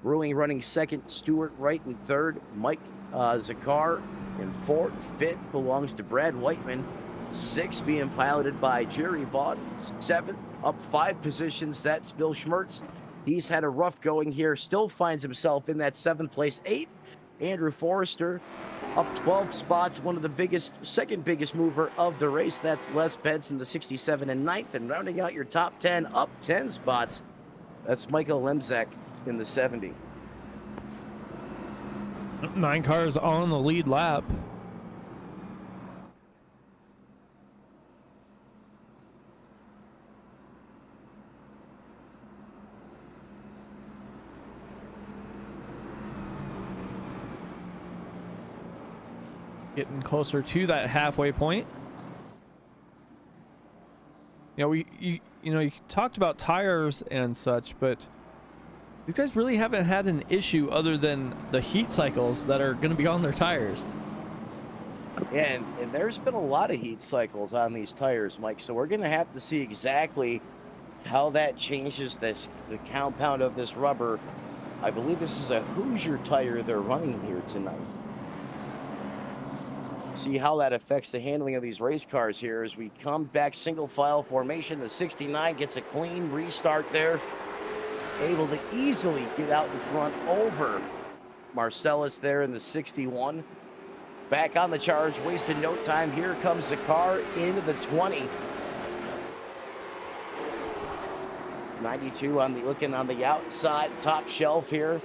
Bruning running second, Stuart Wright in third, Mike Zakar in fourth, fifth belongs to Brad Whiteman, sixth being piloted by Jerry Vaughn, seventh up 5 positions, that's Bill Schmertz. He's had a rough going here, still finds himself in that 7th place. 8th, Andrew Forrester. Up 12 spots, one of the second biggest mover of the race. That's Les Benson, the 67 and 9th. And rounding out your top 10, up 10 spots, that's Michael Lemzak in the 70. 9 cars on the lead lap. Getting closer to that halfway point. You know, you talked about tires and such, but these guys really haven't had an issue other than the heat cycles that are going to be on their tires. And there's been a lot of heat cycles on these tires, Mike. So we're going to have to see exactly how that changes the compound of this rubber. I believe this is a Hoosier tire they're running here tonight. See how that affects the handling of these race cars here as we come back single file formation. The 69 gets a clean restart there, able to easily get out in front over Marcellus there in the 61. Back on the charge, wasted no time. Here comes the car into the 20. 92 looking on the outside, top shelf here.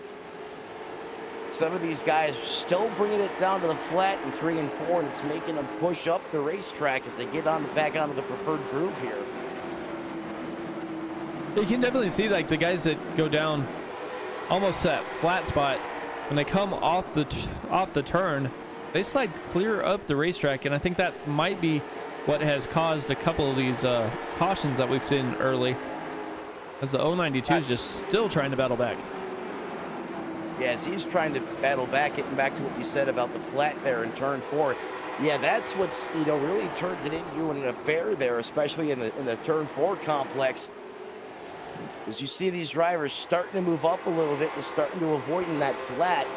Some of these guys still bringing it down to the flat in 3 and 4, and it's making them push up the racetrack as they get back onto the preferred groove here. You can definitely see like the guys that go down almost to that flat spot when they come off the turn, they slide clear up the racetrack, and I think that might be what has caused a couple of these cautions that we've seen early, as the 092 is just still trying to battle back. Yes, he's trying to battle back, getting back to what you said about the flat there in turn 4. Yeah, that's what's, really turned it into an affair there, especially in the turn 4 complex. As you see these drivers starting to move up a little bit and starting to avoid in that flat.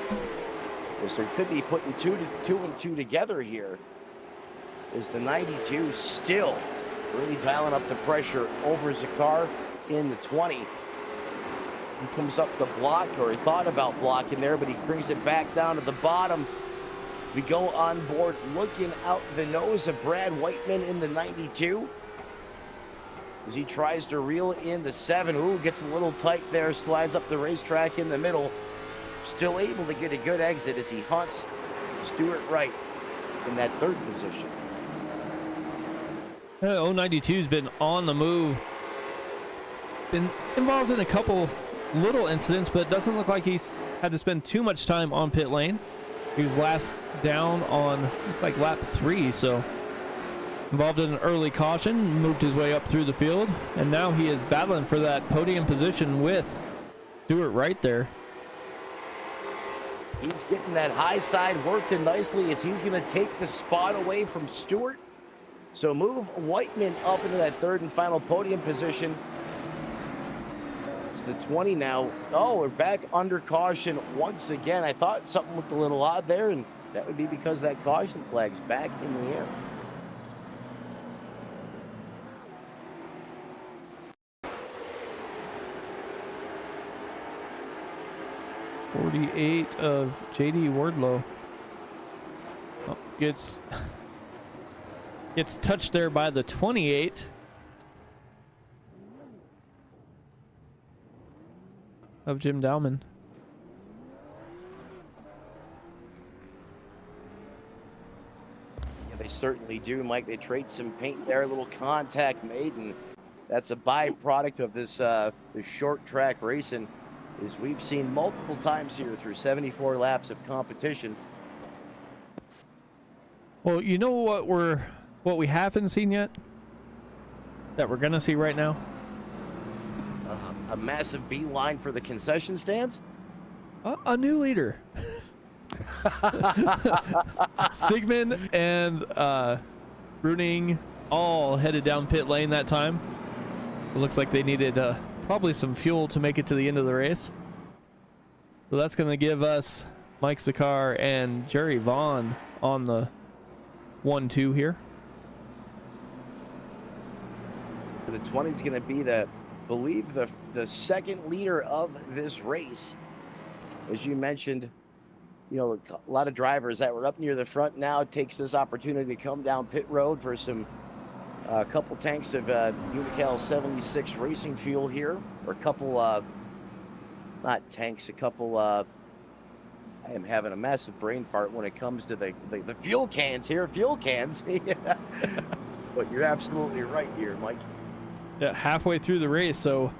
So they could be putting two and two together here. Is the 92 still really dialing up the pressure over Zakar in the 20. He comes up the block, or he thought about blocking there, but he brings it back down to the bottom. We go on board looking out the nose of Brad Whiteman in the 92. As he tries to reel in the 7. Ooh, gets a little tight there, slides up the racetrack in the middle. Still able to get a good exit as he hunts Stuart Wright in that 3rd position. 092's been on the move. Been involved in a couple little incidents, but it doesn't look like he's had to spend too much time on pit lane. He was last down on, looks like lap 3, so involved in an early caution, moved his way up through the field, and now he is battling for that podium position with Stuart Wright there. He's getting that high side worked in nicely as he's going to take the spot away from Stewart. So move Whiteman up into that 3rd and final podium position. It's the 20 now. Oh, we're back under caution once again. I thought something looked a little odd there, and that would be because that caution flag's back in the air. .48 of JD Wardlow. Oh, gets touched there by the 28 of Jim Dowman. Yeah, they certainly do, Mike. They trade some paint there, a little contact made, and that's a byproduct of this short track racing, as we've seen multiple times here through 74 laps of competition. Well, you know what we haven't seen yet that we're gonna see right now? A massive beeline for the concession stands. A new leader. Sigmund and Bruning all headed down pit lane that time. It looks like they needed probably some fuel to make it to the end of the race. So that's going to give us Mike Zakar and Jerry Vaughn on the 1-2 here. The 20 is going to be the second leader of this race. As you mentioned, you know, a lot of drivers that were up near the front now takes this opportunity to come down pit road for some a couple tanks of Unical 76 racing fuel here, or a couple not tanks, a couple I am having a massive brain fart when it comes to the fuel cans here, fuel cans. But you're absolutely right here, Mike. Yeah, halfway through the race, so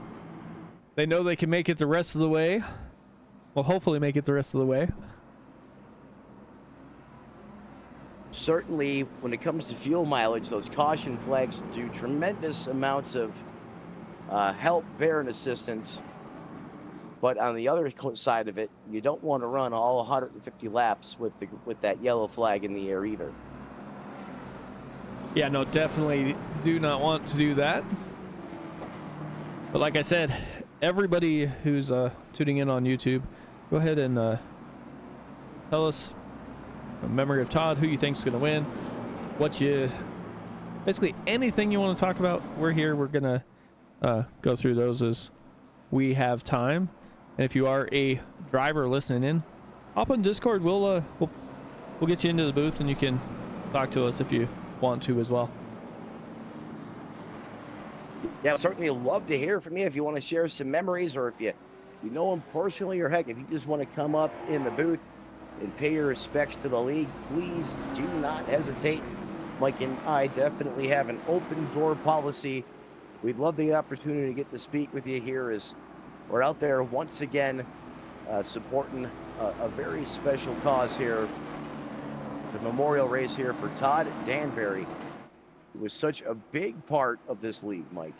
they know they can make it the rest of the way. Well, hopefully make it the rest of the way. Certainly, when it comes to fuel mileage, those caution flags do tremendous amounts of help there and assistance. But on the other side of it, you don't want to run all 150 laps with that yellow flag in the air either. Yeah, no, definitely do not want to do that. But like I said, everybody who's tuning in on YouTube, go ahead and tell us a memory of Todd, who you think's going to win, basically anything you want to talk about. We're here. We're going to go through those as we have time. And if you are a driver listening in, hop on Discord. We'll get you into the booth and you can talk to us if you want to as well. Yeah, I'd certainly love to hear from you if you want to share some memories, or if you know him personally, or heck, if you just want to come up in the booth and pay your respects to the league, please do not hesitate. Mike and I definitely have an open door policy. We'd love the opportunity to get to speak with you here as we're out there once again supporting a very special cause here, the memorial race here for Todd Danbury, who was such a big part of this league, Mike.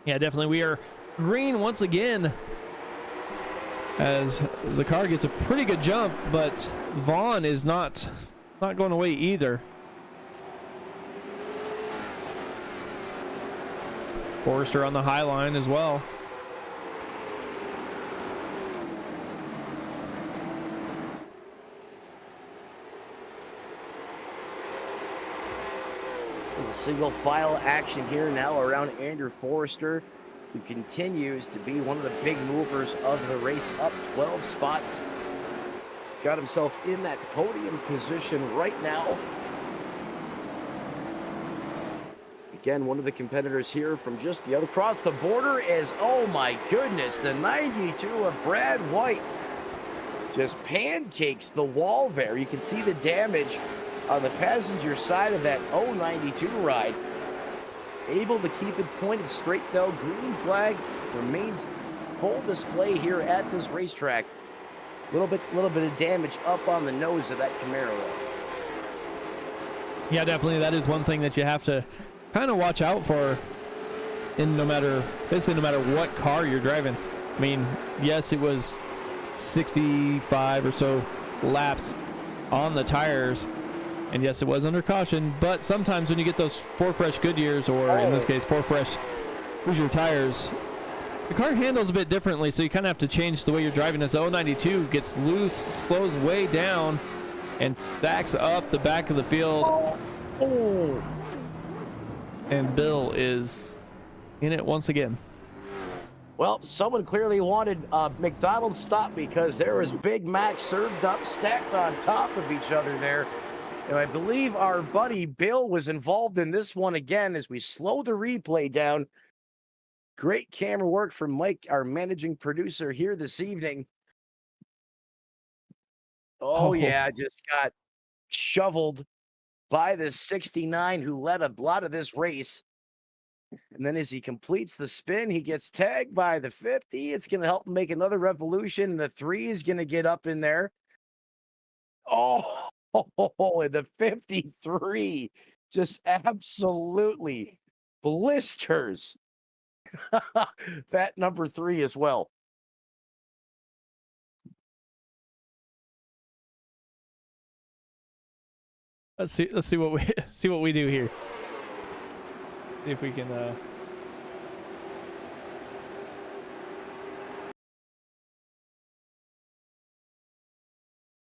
Yeah, definitely. We are green once again as the car gets a pretty good jump, but Vaughn is not going away either. Forrester on the high line as well. Single file action here now around Andrew Forrester, who continues to be one of the big movers of the race, up 12 spots. Got himself in that podium position right now. Again, one of the competitors here from just the other across the border is, oh my goodness, the 92 of Brad White just pancakes the wall there. You can see the damage on the passenger side of that 092 ride. Able to keep it pointed straight though. Green flag remains full display here at this racetrack. Little bit of damage up on the nose of that Camaro. Yeah, definitely. That is one thing that you have to kind of watch out for in no matter what car you're driving. I mean, yes, it was 65 or so laps on the tires, and yes, it was under caution, but sometimes when you get those 4 fresh Goodyears, or in this case 4 fresh Hoosier tires, the car handles a bit differently, so you kind of have to change the way you're driving. As the 092 gets loose, slows way down, and stacks up the back of the field. Oh. And Bill is in it once again. Well, someone clearly wanted McDonald's stop, because there was Big Mac served up, stacked on top of each other there. And I believe our buddy Bill was involved in this one again as we slow the replay down. Great camera work from Mike, our managing producer here this evening. Oh, yeah, just got shoveled by the 69 who led a lot of this race. And then as he completes the spin, he gets tagged by the 50. It's going to help him make another revolution. The 3 is going to get up in there. Oh, and the 53 just absolutely blisters that number 3 as well. Let's see what we do here. See if we can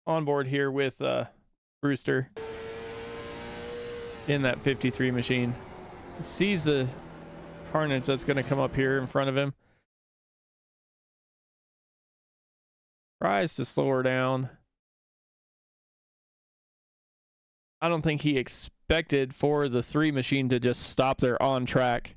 on board here with Brewster in that 53 machine. Sees the carnage that's going to come up here in front of him. Tries to slow her down. I don't think he expected for the 3 machine to just stop there on track.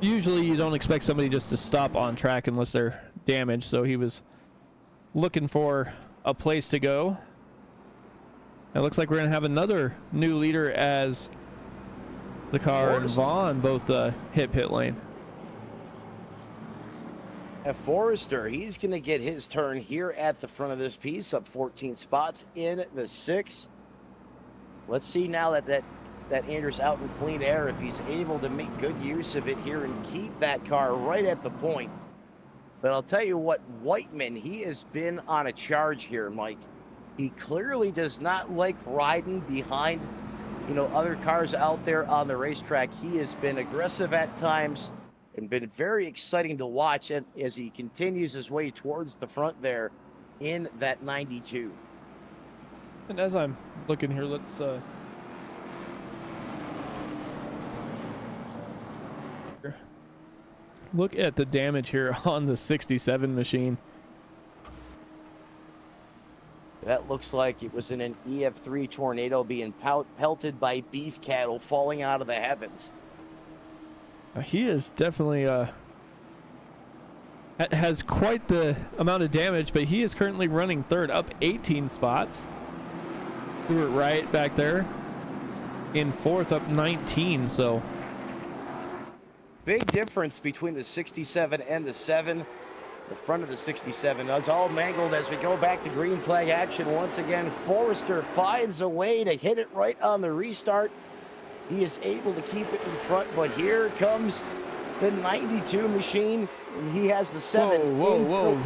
Usually you don't expect somebody just to stop on track unless they're damaged, so he was looking for a place to go. It looks like we're going to have another new leader as the car and Vaughn both hit pit lane. And Forrester, he's going to get his turn here at the front of this piece, up 14 spots in the 6. Let's see now that Andrew's out in clean air, if he's able to make good use of it here and keep that car right at the point. But I'll tell you what, Whiteman, he has been on a charge here, Mike. He clearly does not like riding behind, other cars out there on the racetrack. He has been aggressive at times and been very exciting to watch as he continues his way towards the front there in that 92. And as I'm looking here, let's look at the damage here on the 67 machine. That looks like it was in an EF3 tornado being pelted by beef cattle falling out of the heavens. He is definitely has quite the amount of damage, but he is currently running third, up 18 spots. We were right back there in fourth, up 19. So big difference between the 67 and the 7. The front of the 67 is all mangled as we go back to green flag action once again. Forrester finds a way to hit it right on the restart. He is able to keep it in front, but here comes the 92 machine, and he has the 7. Whoa.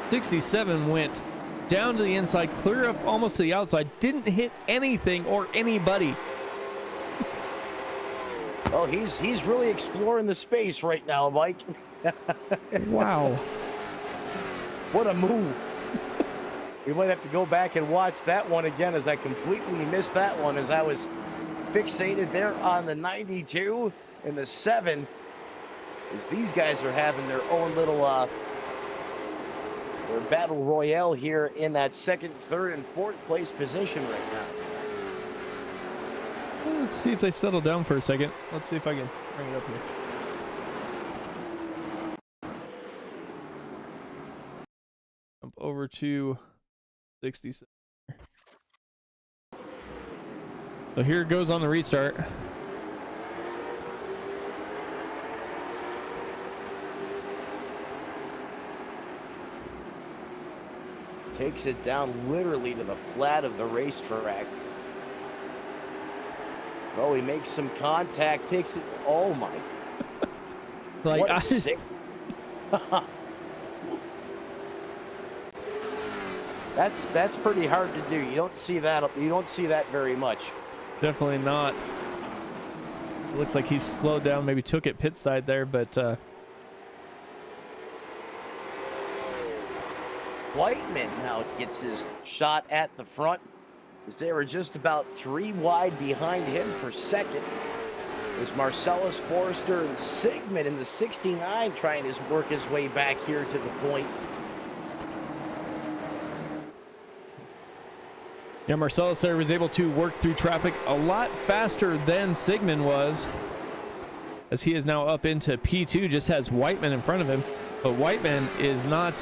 67 went down to the inside, clear up almost to the outside, didn't hit anything or anybody. Oh, he's really exploring the space right now, Mike. Wow. What a move. We might have to go back and watch that one again, as I completely missed that one as I was fixated there on the 92 and the 7, as these guys are having their own little their battle royale here in that second, third, and fourth place position right now. Let's see if they settle down for a second. Let's see if I can bring it up here. Jump over to 67. So here it goes on the restart. Takes it down literally to the flat of the racetrack. Oh, he makes some contact, takes it. Oh my. Like, what a sick. That's pretty hard to do. You don't see that very much. Definitely not. It looks like he's slowed down, maybe took it pit side there, but Whiteman now gets his shot at the front, as they were just about 3 wide behind him for second. As Marcellus, Forrester, and Sigmund in the 69 trying to work his way back here to the point. yeah, Marcellus there was able to work through traffic a lot faster than Sigmund was, as he is now up into P2, just has Whiteman in front of him, but Whiteman is not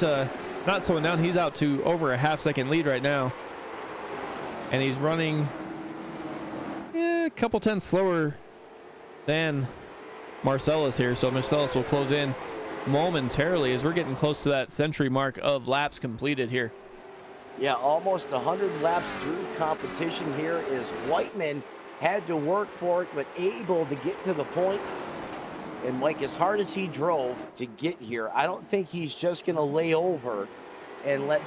slowing down. He's out to over a half-second lead right now, and he's running a couple tenths slower than Marcellus here, so Marcellus will close in momentarily as we're getting close to that century mark of laps completed here. Yeah, almost 100 laps through competition here, as Whiteman had to work for it, but able to get to the point. And Mike, as hard as he drove to get here, I don't think he's just going to lay over and let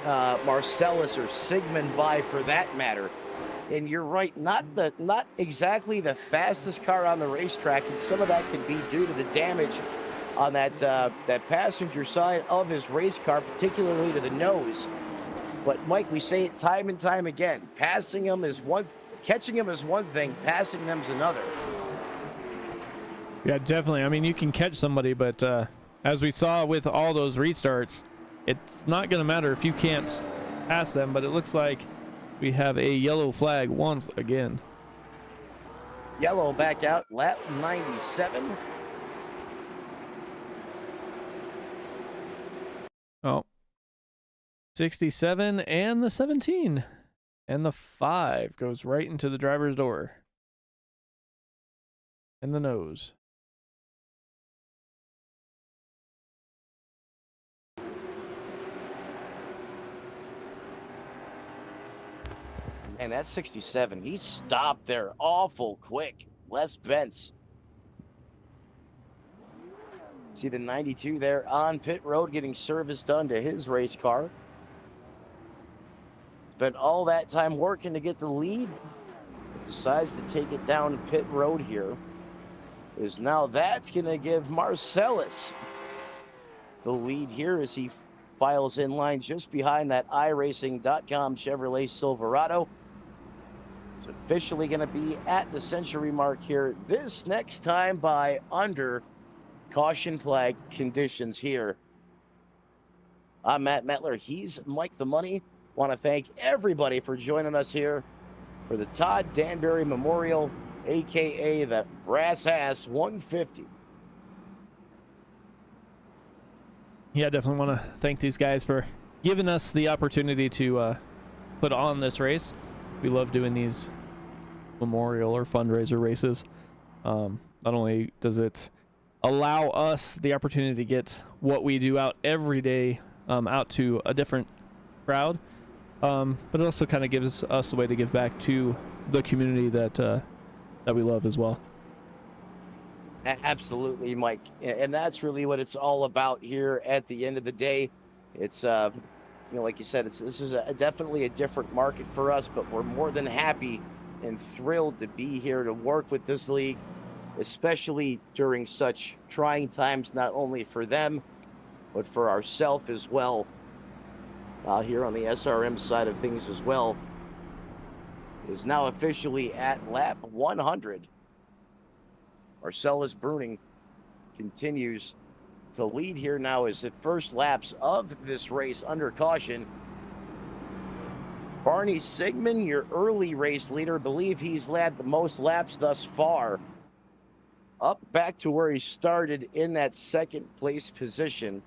Marcellus or Sigmund by, for that matter. And you're right, not exactly the fastest car on the racetrack, and some of that could be due to the damage on that passenger side of his race car, particularly to the nose. But Mike, we say it time and time again. Passing them is one, catching them is one thing, passing them is another. Yeah, definitely. I mean, you can catch somebody, but as we saw with all those restarts, it's not going to matter if you can't pass them. But it looks like we have a yellow flag once again. Yellow back out, lap 97. Oh, 67 and the 17 and the 5 goes right into the driver's door and the nose. And that's 67. He stopped there awful quick. Les Bentz. See the 92 there on pit road getting service done to his race car. Spent all that time working to get the lead. Decides to take it down pit road here. Is now that's going to give Marcellus the lead here as he files in line just behind that Iracing.com Chevrolet Silverado. It's officially going to be at the century mark here this next time by under caution flag conditions here. I'm Matt Metler. He's Mike the Money. Want to thank everybody for joining us here for the Todd Danbury Memorial, a.k.a. the Brass Ass 150. Yeah, definitely want to thank these guys for giving us the opportunity to put on this race. We love doing these memorial or fundraiser races. Not only does it allow us the opportunity to get what we do out every day out to a different crowd, but it also kind of gives us a way to give back to the community that we love as well. Absolutely, Mike. And that's really what it's all about here at the end of the day. It's like you said, this is definitely a different market for us, but we're more than happy and thrilled to be here to work with this league, especially during such trying times, not only for them, but for ourselves as well. Here on the SRM side of things as well, is now officially at lap 100. Marcellus Bruning continues to lead here now as the first laps of this race under caution. Barney Sigmund, your early race leader, believe he's led the most laps thus far. Up back to where he started in that second place position.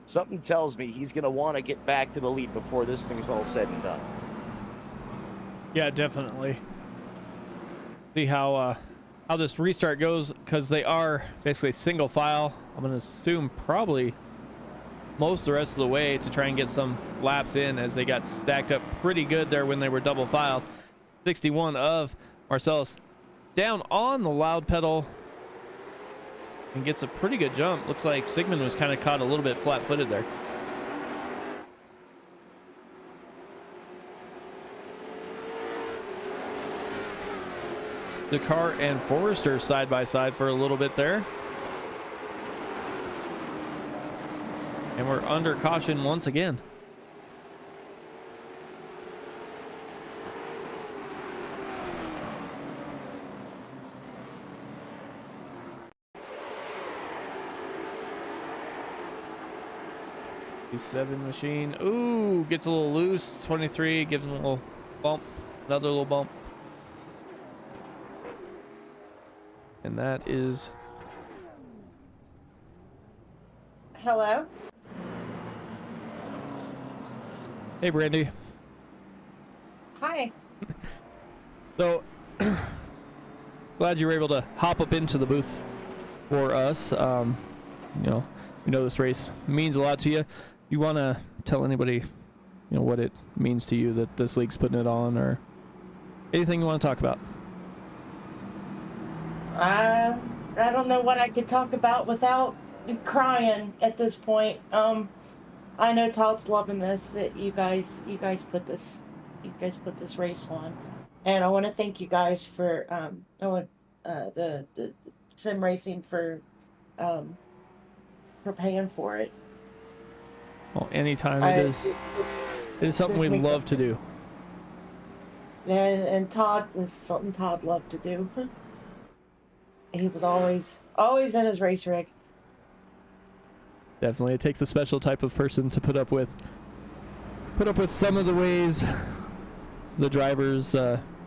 Something tells me he's going to want to get back to the lead before this thing's all said and done. Yeah, definitely. See how this restart goes, because they are basically single file. I'm going to assume probably most of the rest of the way to try and get some laps in, as they got stacked up pretty good there when they were double filed. 61 of Marcellus down on the loud pedal and gets a pretty good jump. Looks like Sigmund was kind of caught a little bit flat-footed there. Dakar and Forrester side by side for a little bit there. And we're under caution once again. Seven machine. Ooh, gets a little loose. 23 gives him a little bump. Another little bump. And that is... Hello? Hey, Brandy. Hi. So, glad you were able to hop up into the booth for us. We know this race means a lot to you. You want to tell anybody, what it means to you that this league's putting it on, or anything you want to talk about? I don't know what I could talk about without crying at this point. I know Todd's loving this, that you guys put this race on, and I want to thank you guys for the sim racing for paying for it. Well, anytime it is It is something This we week- love to do. And Todd is something Todd loved to do. He was always in his race rig. Definitely, it takes a special type of person to put up with some of the ways the drivers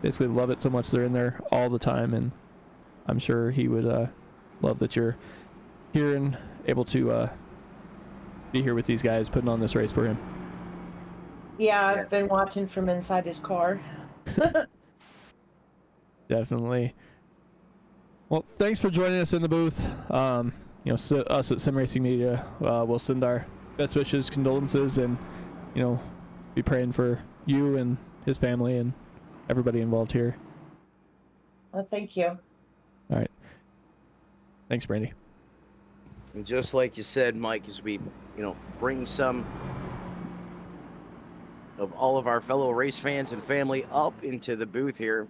basically love it so much they're in there all the time, and I'm sure he would love that you're here and able to be here with these guys putting on this race for him. Yeah, I've been watching from inside his car. Definitely. Well, thanks for joining us in the booth. Us at Sim Racing Media, we'll send our best wishes, condolences, and be praying for you and his family and everybody involved here. Well, thank you. All right. Thanks, Brandy. And just like you said, Mike, as we, bring some of all of our fellow race fans and family up into the booth here,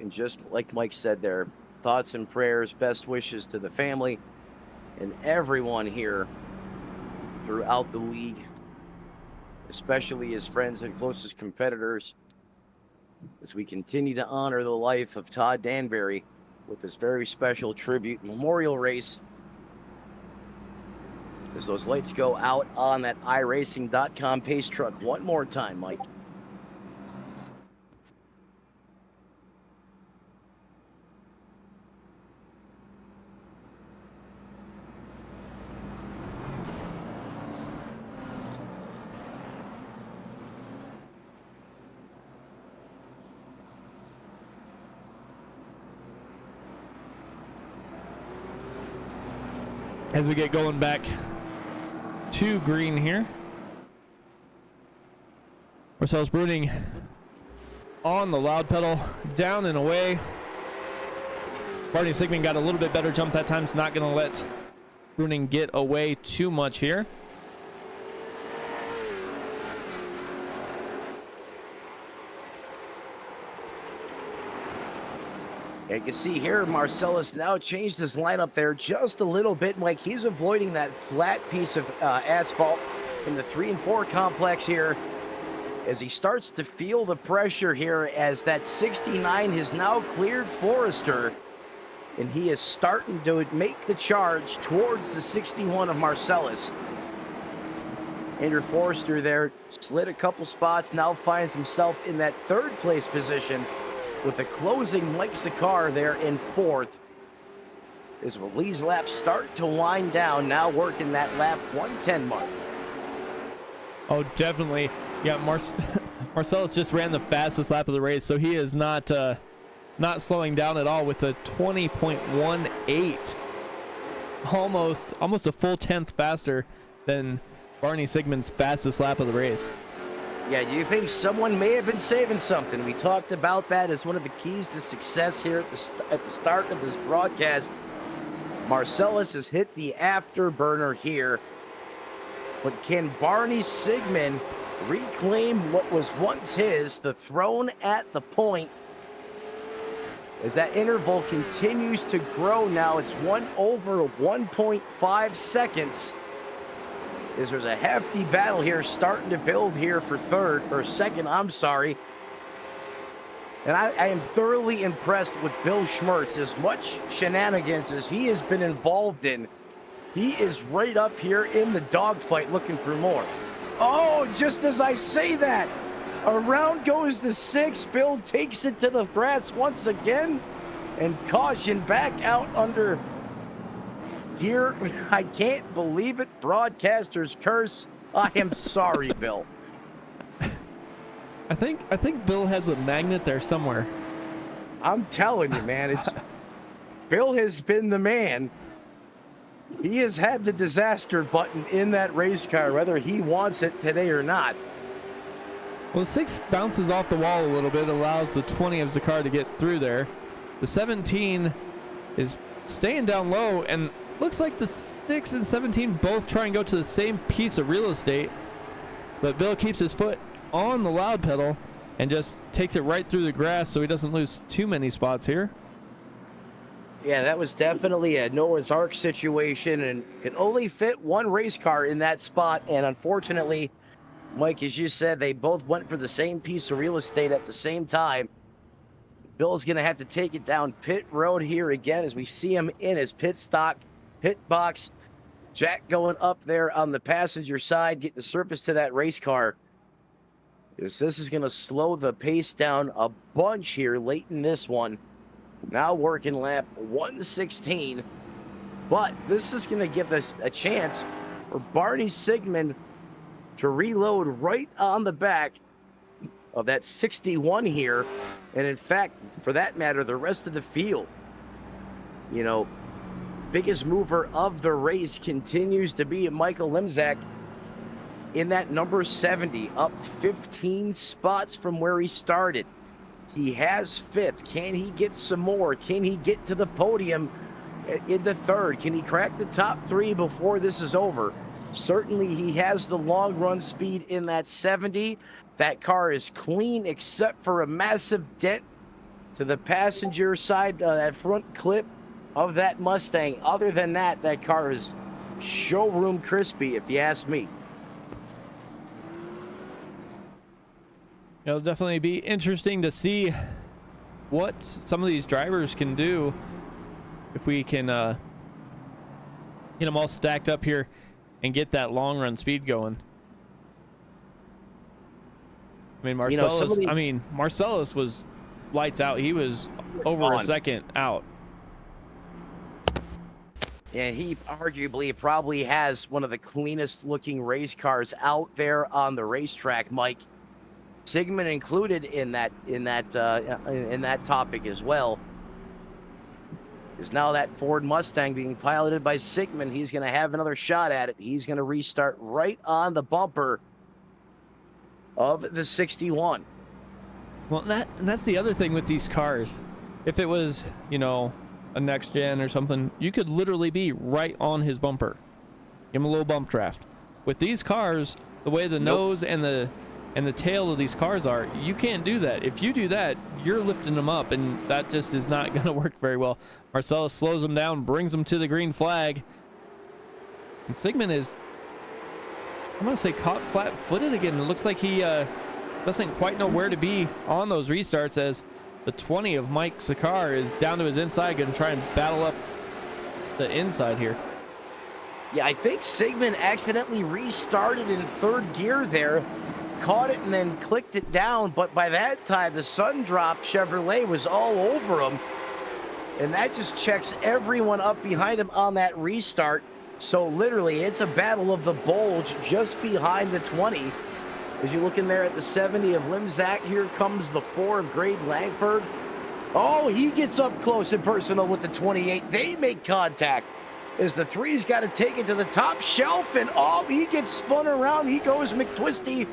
and just like Mike said there, thoughts and prayers, best wishes to the family and everyone here throughout the league, especially his friends and closest competitors, as we continue to honor the life of Todd Danbury with this very special tribute memorial race. As those lights go out on that Iracing.com pace truck one more time, Mike. As we get going back to green here, Marcellus Bruning on the loud pedal, down and away. Barney Sigmund got a little bit better jump that time. It's not going to let Bruning get away too much here. You can see here, Marcellus now changed his lineup there just a little bit. Like he's avoiding that flat piece of asphalt in the 3 and 4 complex here as he starts to feel the pressure here as that 69 has now cleared Forrester, and he is starting to make the charge towards the 61 of Marcellus. Andrew Forrester there slid a couple spots, now finds himself in that 3rd place position, with the closing Mike Sakar there in 4th. As Lee's laps start to wind down, now working that lap 110 mark. Oh, definitely. Yeah, Marcellus just ran the fastest lap of the race, so he is not slowing down at all with a 20.18. Almost a full 10th faster than Barney Sigmund's fastest lap of the race. Yeah, do you think someone may have been saving something? We talked about that as one of the keys to success here at the start of this broadcast. Marcellus has hit the afterburner here, but can Barney Sigmund reclaim what was once his, the throne at the point? As that interval continues to grow now, it's over 1.5 seconds. As there's a hefty battle here starting to build here for second, And I am thoroughly impressed with Bill Schmertz. As much shenanigans as he has been involved in, he is right up here in the dogfight looking for more. Oh, just as I say that, around goes the 6. Bill takes it to the grass once again, and caution back out under here. I can't believe it. Broadcaster's curse. I am sorry, Bill. I think Bill has a magnet there somewhere. I'm telling you, man, Bill has been the man. He has had the disaster button in that race car, whether he wants it today or not. Well, the 6 bounces off the wall a little bit, allows the 20 of Zakar to get through there. The 17 is staying down low, and looks like the 6 and 17 both try and go to the same piece of real estate, but Bill keeps his foot on the loud pedal and just takes it right through the grass so he doesn't lose too many spots here. Yeah, that was definitely a Noah's Ark situation, and could only fit one race car in that spot, and unfortunately Mike, as you said, they both went for the same piece of real estate at the same time. Bill's going to have to take it down pit road here again as we see him in his pit box. Jack going up there on the passenger side, getting the surface to that race car. This is going to slow the pace down a bunch here late in this one. Now working lap 116. But this is going to give us a chance for Barney Sigmund to reload right on the back of that 61 here. And in fact, for that matter, the rest of the field. You know, biggest mover of the race continues to be Michael Limzak in that number 70, up 15 spots from where he started. He has fifth. Can he get some more? Can he get to the podium in the third? Can he crack the top three before this is over? Certainly he has the long run speed in that 70. That car is clean except for a massive dent to the passenger side, that front clip of that Mustang. Other than that, that car is showroom crispy, if you ask me. It'll definitely be interesting to see what some of these drivers can do if we can get them all stacked up here and get that long run speed going. I mean, Marcellus was lights out. He was over a second out. And he arguably probably has one of the cleanest looking race cars out there on the racetrack, Mike. Sigmund included in that topic as well. Is now that Ford Mustang being piloted by Sigmund. He's going to have another shot at it. He's going to restart right on the bumper of the 61. Well, that's the other thing with these cars. If it was, you know, a next gen or something, you could literally be right on his bumper. Give him a little bump draft. With these cars, the way the nose and the tail of these cars are, you can't do that. If you do that, you're lifting them up, and that just is not going to work very well. Marcellus slows him down, brings him to the green flag. And Sigmund is, I'm going to say, caught flat-footed again. It looks like he doesn't quite know where to be on those restarts, as the 20 of Mike Sakar is down to his inside, going to try and battle up the inside here. Yeah, I think Sigmund accidentally restarted in third gear there. Caught it and then clicked it down, but by that time the Sundrop Chevrolet was all over him, and that just checks everyone up behind him on that restart. So literally it's a battle of the bulge just behind the 20. As you look in there at the 70 of Limzak, here comes the 4 of Greg Langford. Oh, he gets up close and personal with the 28. They make contact as the 3's got to take it to the top shelf, and oh, he gets spun around. He goes McTwisty.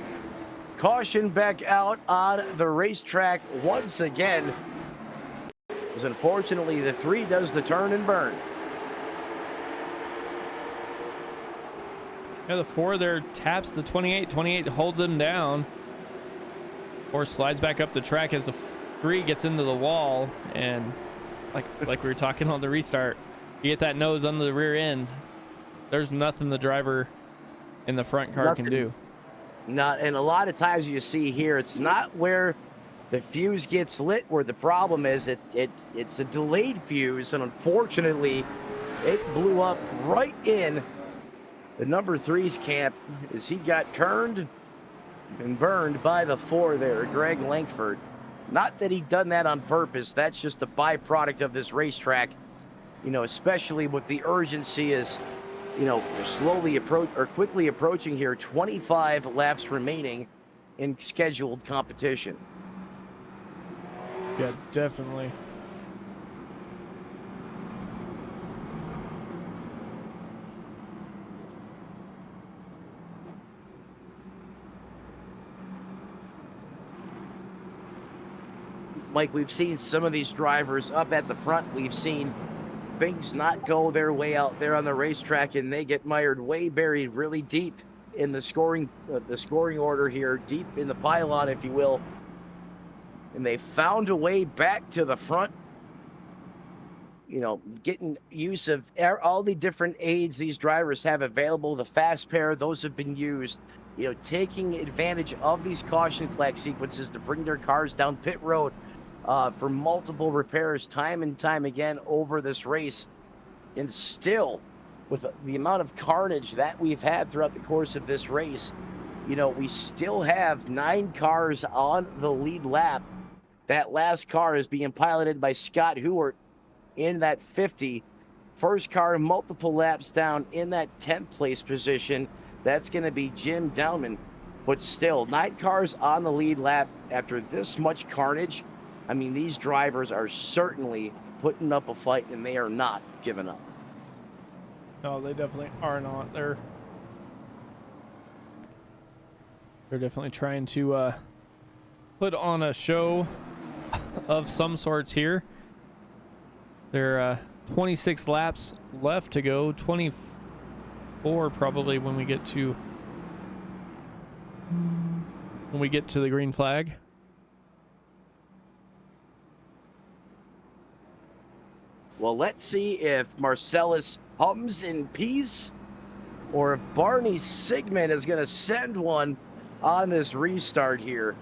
Caution back out on the racetrack once again. Because unfortunately, the 3 does the turn and burn. Yeah, the 4 there taps the 28. 28 holds him down. 4 slides back up the track as the 3 gets into the wall. And like we were talking on the restart, you get that nose under the rear end. There's nothing the driver in the front car can do. Not, and a lot of times you see here, it's not where the fuse gets lit where the problem is. It's a delayed fuse, and unfortunately, it blew up right in the number 3's camp as he got turned and burned by the 4 there, Greg Langford. Not that he done that on purpose. That's just a byproduct of this racetrack, you know, especially with the urgency is, you know, quickly approaching here. 25 laps remaining in scheduled competition. Yeah, definitely. Mike, we've seen some of these drivers up at the front. We've seen things not go their way out there on the racetrack, and they get mired way buried really deep in the scoring order here, deep in the pylon, if you will. And they found a way back to the front getting use of all the different aids these drivers have available. The fast pair, those have been used. Taking advantage of these caution flag sequences to bring their cars down pit road for multiple repairs time and time again over this race. And still, with the amount of carnage that we've had throughout the course of this race, we still have 9 cars on the lead lap. That last car is being piloted by Scott Hewart in that 50. First car multiple laps down in that 10th place position. That's going to be Jim Downman. But still, 9 cars on the lead lap after this much carnage. I mean, these drivers are certainly putting up a fight, and they are not giving up. No, they definitely are not. They're definitely trying to put on a show of some sorts here. There are 26 laps left to go, 24 probably when we get to the green flag. Well, let's see if Marcellus hums in peace or if Barney Sigmund is going to send one on this restart here.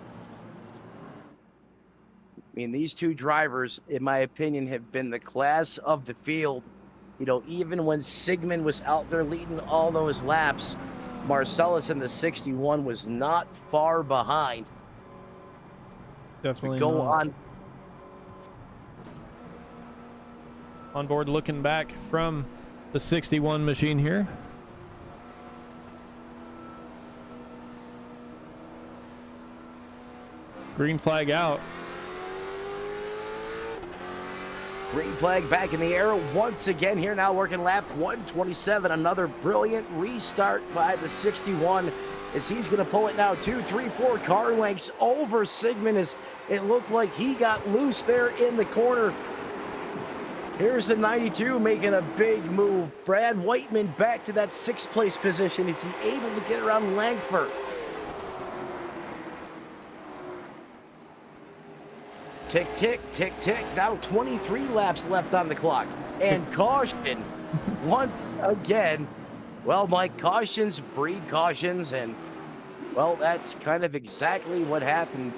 I mean, these two drivers, in my opinion, have been the class of the field. Even when Sigmund was out there leading all those laps, Marcellus in the 61 was not far behind. Definitely go not. On board looking back from the 61 machine here. Green flag out. Green flag back in the air once again here, now working lap 127. Another brilliant restart by the 61 as he's going to pull it now 2, 3, 4 car lengths over Sigmund as it looked like he got loose there in the corner. Here's the 92 making a big move. Brad Whiteman back to that 6th place position. Is he able to get around Langford? Tick, tick, tick, tick. Now 23 laps left on the clock. And caution once again. Well, Mike, cautions breed cautions. And, well, that's kind of exactly what happened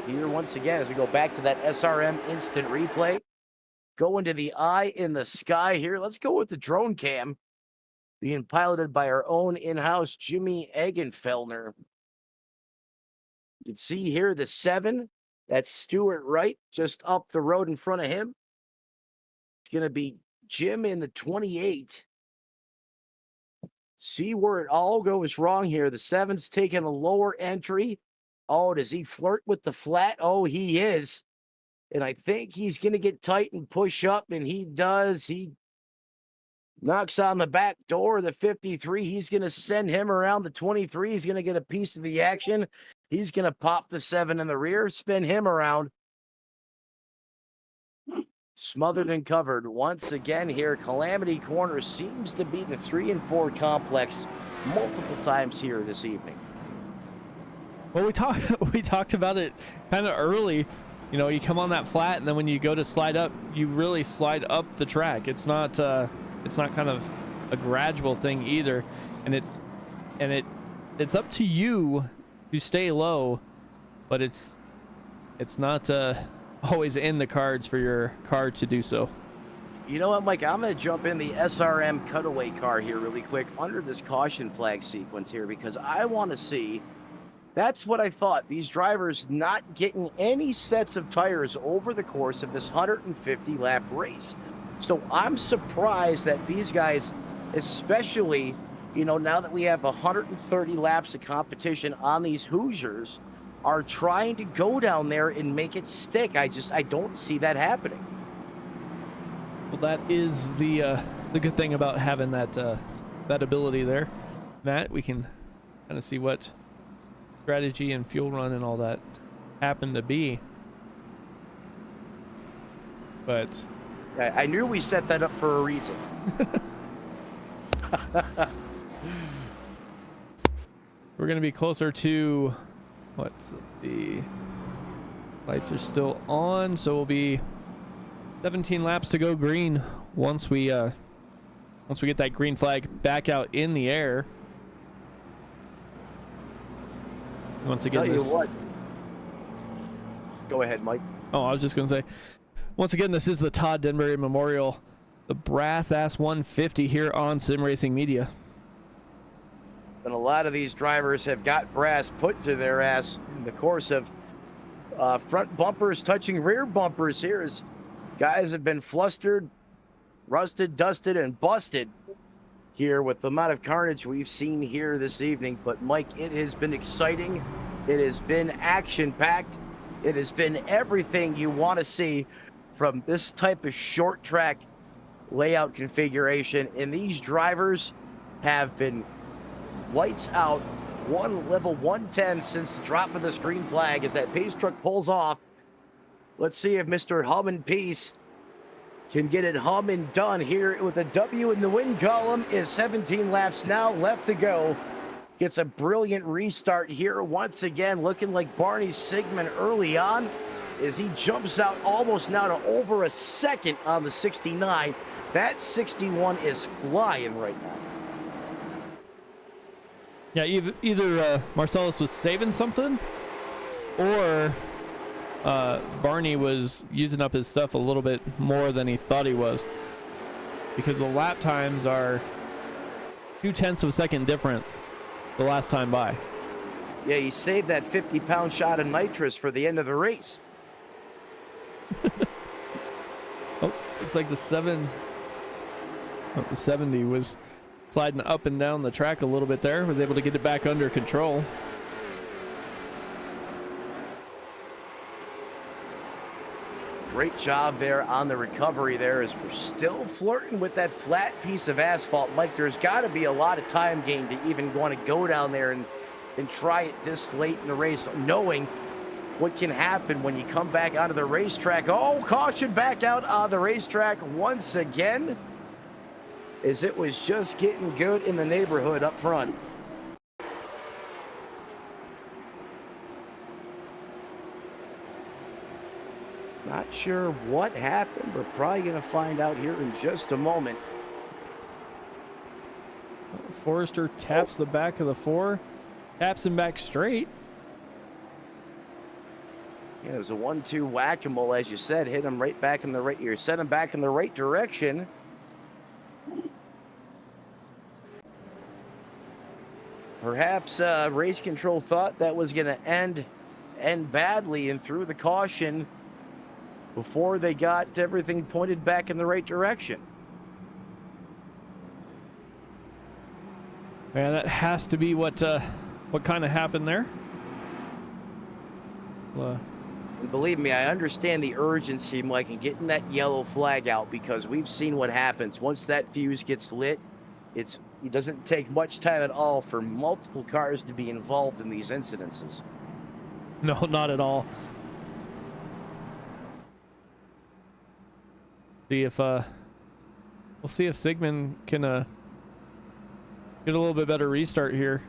here once again as we go back to that SRM instant replay. Going to the eye in the sky here. Let's go with the drone cam being piloted by our own in-house Jimmy Eggenfeldner. You can see here the 7. That's Stuart Wright just up the road in front of him. It's going to be Jim in the 28. See where it all goes wrong here. The 7's taking a lower entry. Oh, does he flirt with the flat? Oh, he is. And I think he's going to get tight and push up, and he does. He knocks on the back door of the 53. He's going to send him around the 23. He's going to get a piece of the action. He's going to pop the 7 in the rear, spin him around. Smothered and covered once again here. Calamity Corner seems to be the 3 and 4 complex multiple times here this evening. Well, we talked about it kind of early. You come on that flat, and then when you go to slide up, you really slide up the track. It's not kind of a gradual thing either, and it's up to you to stay low, but it's not always in the cards for your car to do so. You know what, Mike? I'm going to jump in the SRM cutaway car here really quick under this caution flag sequence here because I want to see. That's what I thought. These drivers not getting any sets of tires over the course of this 150-lap race. So I'm surprised that these guys, especially, now that we have 130 laps of competition on these Hoosiers, are trying to go down there and make it stick. I don't see that happening. Well, that is the good thing about having that ability there, Matt. We can kind of see what strategy and fuel run and all that happened to be, but I knew we set that up for a reason. We're going to be closer to what the lights are still on, so we'll be 17 laps to go green once we get that green flag back out in the air. Once again, Tell you what. Go ahead, Mike. Oh, I was just going to say, once again, this is the Todd Danbury Memorial, the Brass Ass 150 here on Sim Racing Media. And a lot of these drivers have got brass put to their ass in the course of front bumpers touching rear bumpers here, as guys have been flustered, rusted, dusted, and busted here with the amount of carnage we've seen here this evening. But Mike, it has been exciting. It has been action-packed. It has been everything you want to see from this type of short track layout configuration. And these drivers have been lights out, level 110 since the drop of this green flag as that pace truck pulls off. Let's see if Mr. Hum and Peace can get it humming done here with a W in the win column. Is 17 laps now left to go. Gets a brilliant restart here once again, looking like Barney Sigmund early on as he jumps out almost now to over a second on the 69. That 61 is flying right now. Yeah, either Marcellus was saving something, or Barney was using up his stuff a little bit more than he thought he was, because the lap times are 0.2 of a second difference the last time by. Yeah, he saved that 50-pound shot of nitrous for the end of the race. Oh, looks like the 70 was sliding up and down the track a little bit there. Was able to get it back under control. Great job there on the recovery there, as we're still flirting with that flat piece of asphalt. Mike, there's got to be a lot of time gain to even want to go down there and try it this late in the race, knowing what can happen when you come back onto the racetrack. Oh, caution back out on the racetrack once again, as it was just getting good in the neighborhood up front. Not sure what happened. We're probably going to find out here in just a moment. Forrester taps the back of the 4, taps him back straight. Yeah, it was a 1-2 whack-a-mole, as you said. Hit him right back in the right. You set him back in the right direction. Perhaps race control thought that was going to end badly and threw the caution before they got everything pointed back in the right direction. Yeah, that has to be what kind of happened there. And believe me, I understand the urgency, Mike, in getting that yellow flag out, because we've seen what happens once that fuse gets lit. It doesn't take much time at all for multiple cars to be involved in these incidences. No, not at all. See if we'll see if Sigmund can get a little bit better restart here.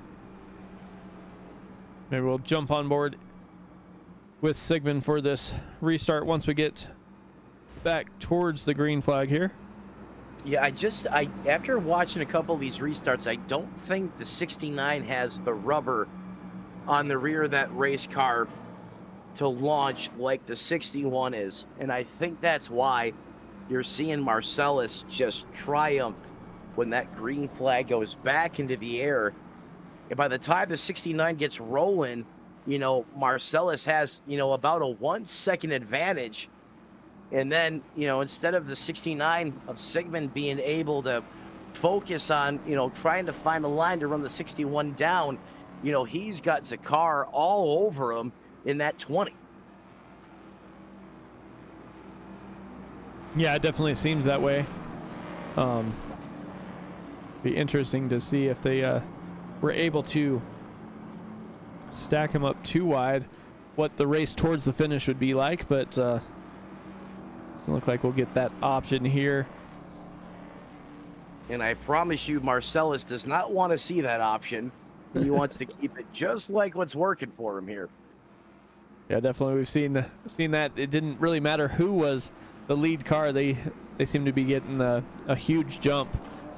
Maybe we'll jump on board with Sigmund for this restart once we get back towards the green flag here. Yeah, I after watching a couple of these restarts, I don't think the 69 has the rubber on the rear of that race car to launch like the 61 is. And I think that's why you're seeing Marcellus just triumph when that green flag goes back into the air. And by the time the 69 gets rolling, you know, Marcellus has, you know, about a 1 second advantage. And then, you know, instead of the 69 of Sigmund being able to focus on, you know, trying to find the line to run the 61 down, you know, he's got Zakar all over him in that 20. Yeah, it definitely seems that way. Be interesting to see if they were able to stack him up too wide, what the race towards the finish would be like, but doesn't look like we'll get that option here. And I promise you, Marcellus does not want to see that option. He wants to keep it just like what's working for him here. Yeah, definitely. We've seen that. It didn't really matter who was the lead car, they seem to be getting a huge jump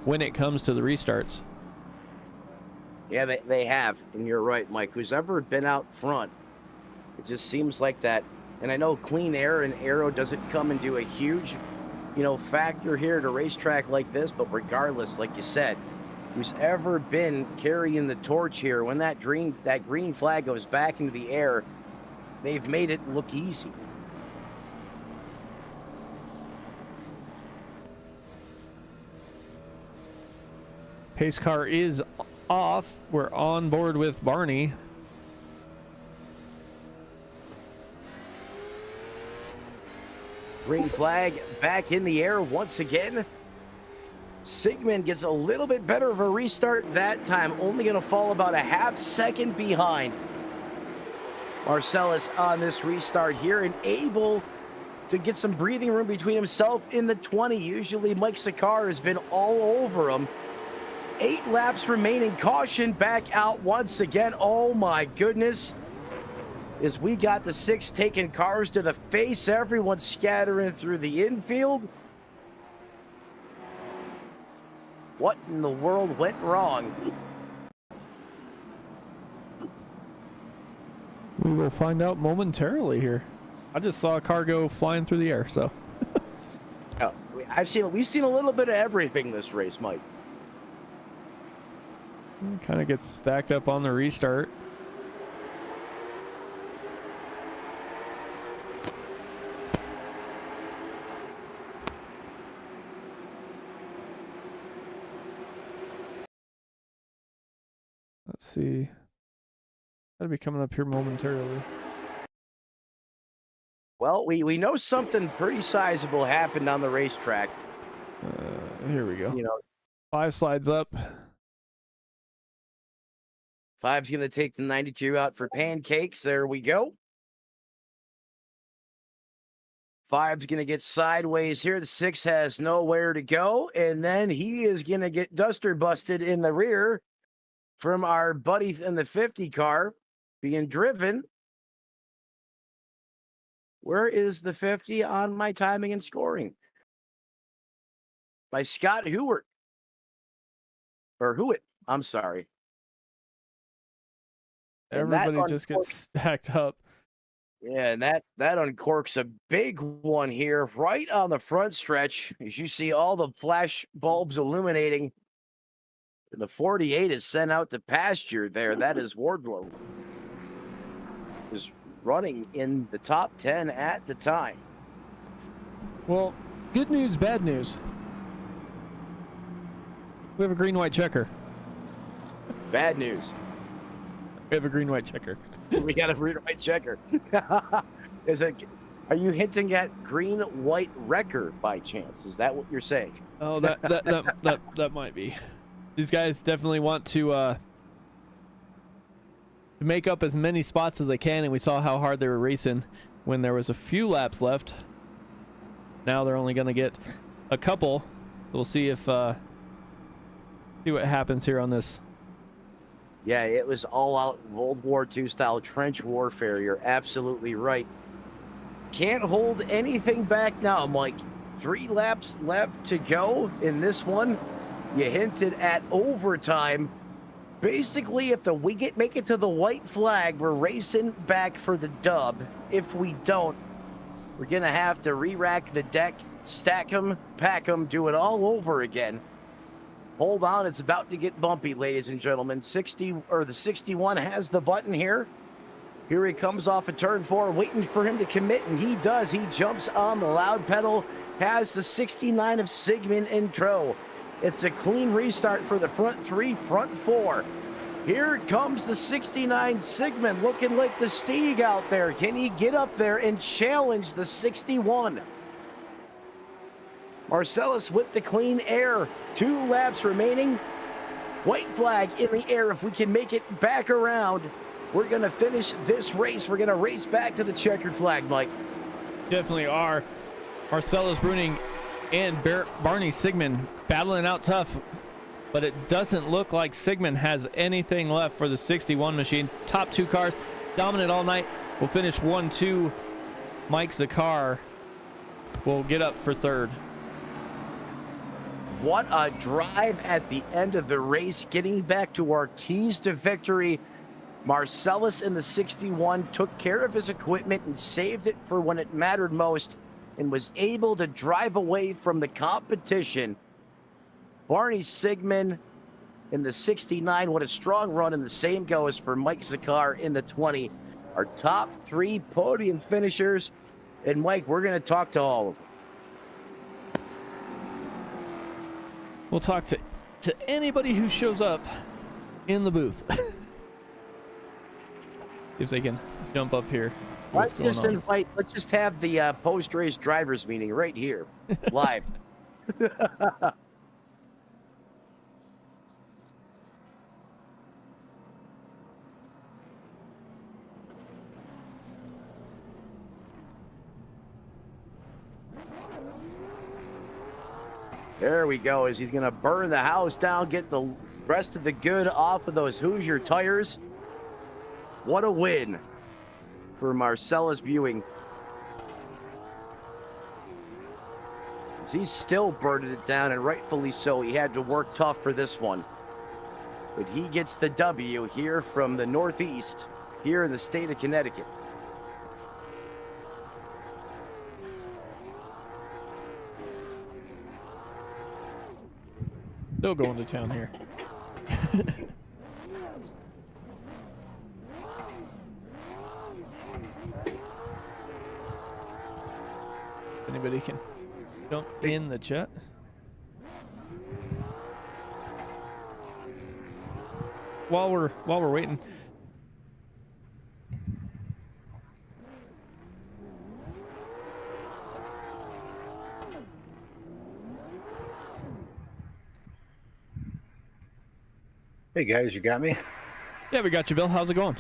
when it comes to the restarts. Yeah, they have. And you're right, Mike. Who's ever been out front, it just seems like that. And I know clean air and aero doesn't come and do a huge, factor here at a racetrack like this. But regardless, like you said, who's ever been carrying the torch here, when that green flag goes back into the air, they've made it look easy. Pace car is off. We're on board with Barney. Green flag back in the air once again. Sigmund gets a little bit better of a restart that time, only going to fall about a half second behind Marcellus on this restart here, and able to get some breathing room between himself in the 20. Usually Mike Sakar has been all over him. 8 laps remaining. Caution back out once again. Oh my goodness. As we got the 6 taking cars to the face, everyone scattering through the infield. What in the world went wrong? We will find out momentarily here. I just saw a car go flying through the air, so. We've seen a little bit of everything this race, Mike. Kind of gets stacked up on the restart. Let's see. That'll be coming up here momentarily. Well, we know something pretty sizable happened on the racetrack. Here we go. 5 slides up. 5's going to take the 92 out for pancakes. There we go. 5's going to get sideways here. The 6 has nowhere to go. And then he is going to get duster busted in the rear from our buddy in the 50 car being driven. Where is the 50 on my timing and scoring? By Scott Hewart. Or Hewitt. I'm sorry. Everybody just gets stacked up. Yeah, and that uncorks a big one here right on the front stretch. As you see all the flash bulbs illuminating. The 48 is sent out to pasture there. That is Wardlow. Is running in the top 10 at the time. Well, good news, bad news. We have a green-white checker. Bad news. We have a green-white checker. We got a green-white checker. Are you hinting at green-white wrecker by chance? Is that what you're saying? Oh, that might be. These guys definitely want to make up as many spots as they can, and we saw how hard they were racing when there was a few laps left. Now they're only going to get a couple. We'll see if see what happens here on this. Yeah, it was all out World War II style trench warfare. You're absolutely right. Can't hold anything back now, Mike. 3 laps left to go in this one. You hinted at overtime. Basically, if we make it to the white flag, we're racing back for the dub. If we don't, we're going to have to re-rack the deck, stack them, pack them, do it all over again. Hold on, it's about to get bumpy, ladies and gentlemen. The 61 has the button here. Here he comes off of turn 4, waiting for him to commit, and he does. He jumps on the loud pedal, has the 69 of Sigmund intro. It's a clean restart for the front 3, front 4. Here comes the 69 Sigmund, looking like the Steeg out there. Can he get up there and challenge the 61? Marcellus with the clean air. 2 laps remaining. White flag in the air. If we can make it back around, we're going to finish this race. We're going to race back to the checkered flag, Mike. Definitely are. Marcellus Bruning and Barney Sigmund battling out tough, but it doesn't look like Sigmund has anything left for the 61 machine. Top 2 cars dominant all night. We'll finish 1-2. Mike Zakar will get up for third. What a drive at the end of the race, getting back to our keys to victory. Marcellus in the 61 took care of his equipment and saved it for when it mattered most and was able to drive away from the competition. Barney Sigmund in the 69, what a strong run, and the same goes for Mike Zakar in the 20. Our top 3 podium finishers. And Mike, we're going to talk to all of them. We'll talk to anybody who shows up in the booth. If they can jump up here. Let's just have the post-race drivers meeting right here, live. There we go, as he's going to burn the house down, get the rest of the good off of those Hoosier tires. What a win for Marcellus Buing. He's still burning it down, and rightfully so. He had to work tough for this one. But he gets the W here from the Northeast, here in the state of Connecticut. They'll go into town here. Anybody can jump in the chat. While we're waiting. Hey guys, you got me? Yeah, we got you, Bill. How's it going?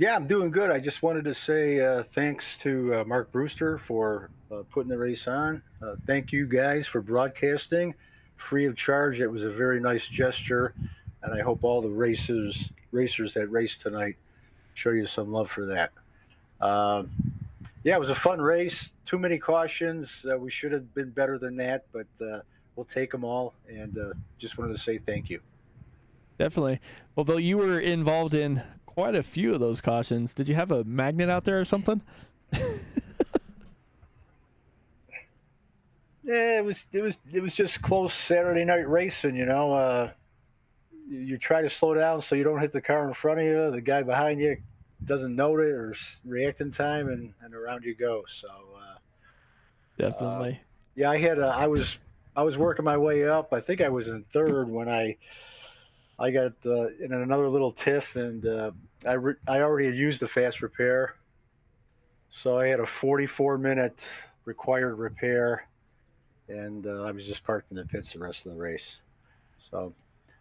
Yeah, I'm doing good. I just wanted to say thanks to Mark Brewster for putting the race on. Thank you guys for broadcasting free of charge. It was a very nice gesture, and I hope all the racers that raced tonight show you some love for that. Yeah, it was a fun race. Too many cautions. We should have been better than that, but we'll take them all, and just wanted to say thank you. Definitely. Well, Bill, you were involved in quite a few of those cautions. Did you have a magnet out there or something? Yeah, it was just close Saturday night racing, you know. You try to slow down so you don't hit the car in front of you. The guy behind you doesn't note it or react in time, and around you go. So definitely. Yeah, I was working my way up. I think I was in third when I got in another little tiff, and I already had used the fast repair, so I had a 44-minute required repair, and I was just parked in the pits the rest of the race. So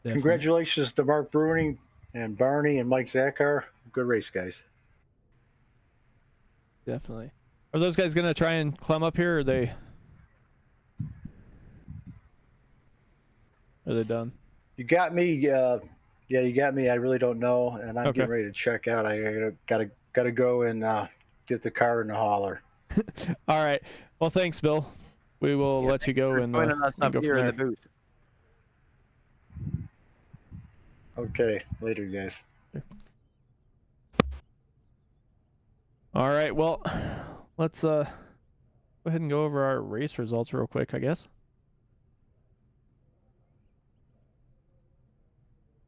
definitely. Congratulations to Mark Bruning and Barney and Mike Zakar. Good race, guys. Definitely. Are those guys going to try and climb up here, or are they done? You got me. Yeah, you got me. I really don't know, and I'm getting ready to check out. I gotta go and get the car in the hauler. All right. Well, thanks, Bill. We will let you go and joining us up here in the booth. Okay, later, guys. All right. Well, let's go ahead and go over our race results real quick, I guess.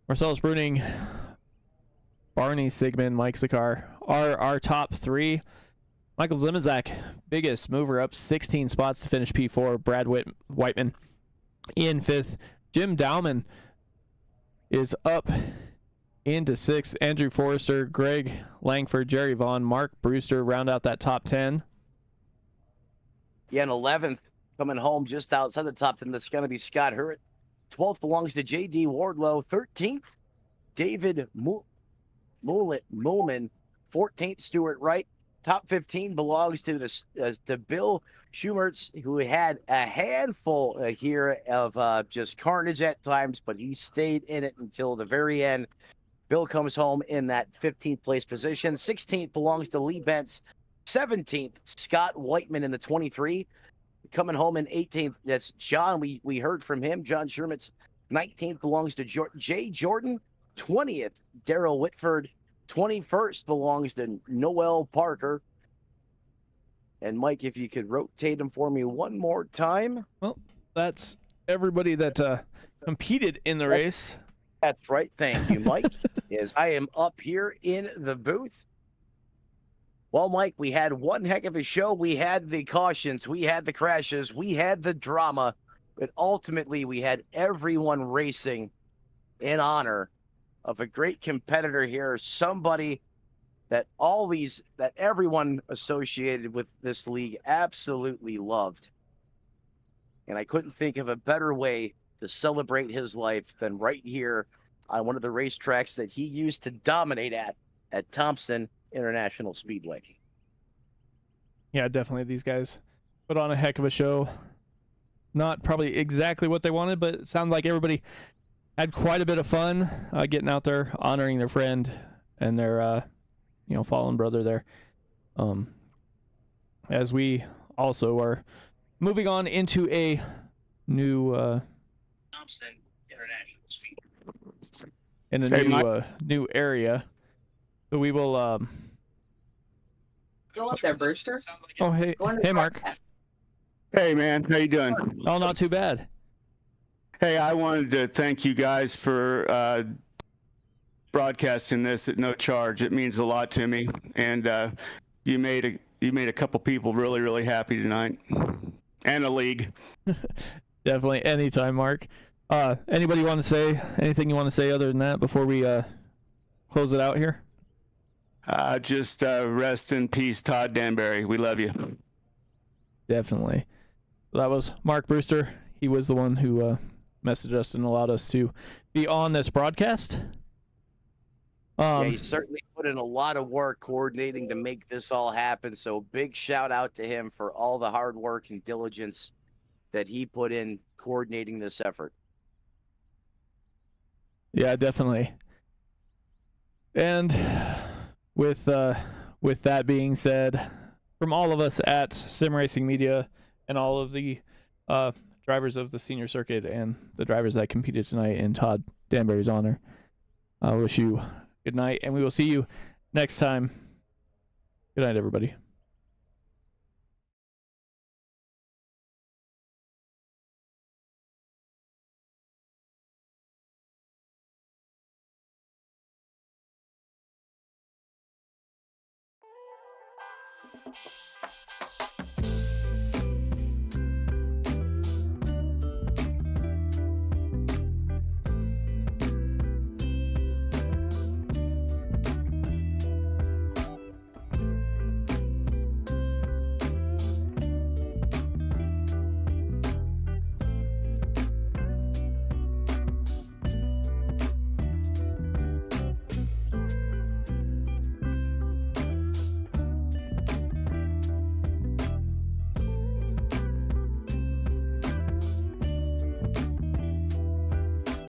Marcellus Bruning, Barney Sigmund, Mike Zakar are our top 3. Michael Zimazak, biggest mover, up 16 spots to finish P4. Brad Whiteman in 5th. Jim Dowman is up into 6th. Andrew Forrester, Greg Langford, Jerry Vaughn, Mark Brewster round out that top 10. Yeah, and 11th coming home just outside the top 10. That's going to be Scott Hurrett. 12th belongs to J.D. Wardlow. 13th, David Moolman. 14th, Stuart Wright. Top 15 belongs to Bill Schumertz, who had a handful here of just carnage at times, but he stayed in it until the very end. Bill comes home in that 15th place position. 16th belongs to Lee Bentz. 17th, Scott Whiteman in the 23. Coming home in 18th, that's John. We heard from him. John Sherman's 19th belongs to Jay Jordan. 20th, Daryl Whitford. 21st belongs to Noel Parker. And Mike, if you could rotate them for me one more time. Well, that's everybody that competed in the race. That's right. Thank you, Mike. As I am up here in the booth. Well, Mike, we had one heck of a show. We had the cautions, we had the crashes, we had the drama, but ultimately we had everyone racing in honor of a great competitor here, somebody that everyone associated with this league absolutely loved. And I couldn't think of a better way to celebrate his life than right here on one of the racetracks that he used to dominate at Thompson International Speedway. Yeah, definitely. These guys put on a heck of a show. Not probably exactly what they wanted, but it sounds like everybody had quite a bit of fun getting out there, honoring their friend and their fallen brother there. As we also are moving on into a new Thompson International Speedway. in a new area. So we will Go up there, Brewster. oh hey Mark. Hey man, how you doing? Oh, not too bad. Hey, I wanted to thank you guys for broadcasting this at no charge. It means a lot to me, and you made a couple people really, really happy tonight, and a league. Definitely, anytime, Mark. Anybody want to say anything you want to say other than that before we close it out here? Just rest in peace, Todd Danbury. We love you. Definitely. That was Mark Brewster. He was the one who messaged us and allowed us to be on this broadcast. Yeah, he certainly put in a lot of work coordinating to make this all happen. So big shout out to him for all the hard work and diligence that he put in coordinating this effort. Yeah, definitely. And with that being said, from all of us at Sim Racing Media and all of the drivers of the senior circuit and the drivers that competed tonight in Todd Danbury's honor, I wish you good night, and we will see you next time. Good night, everybody.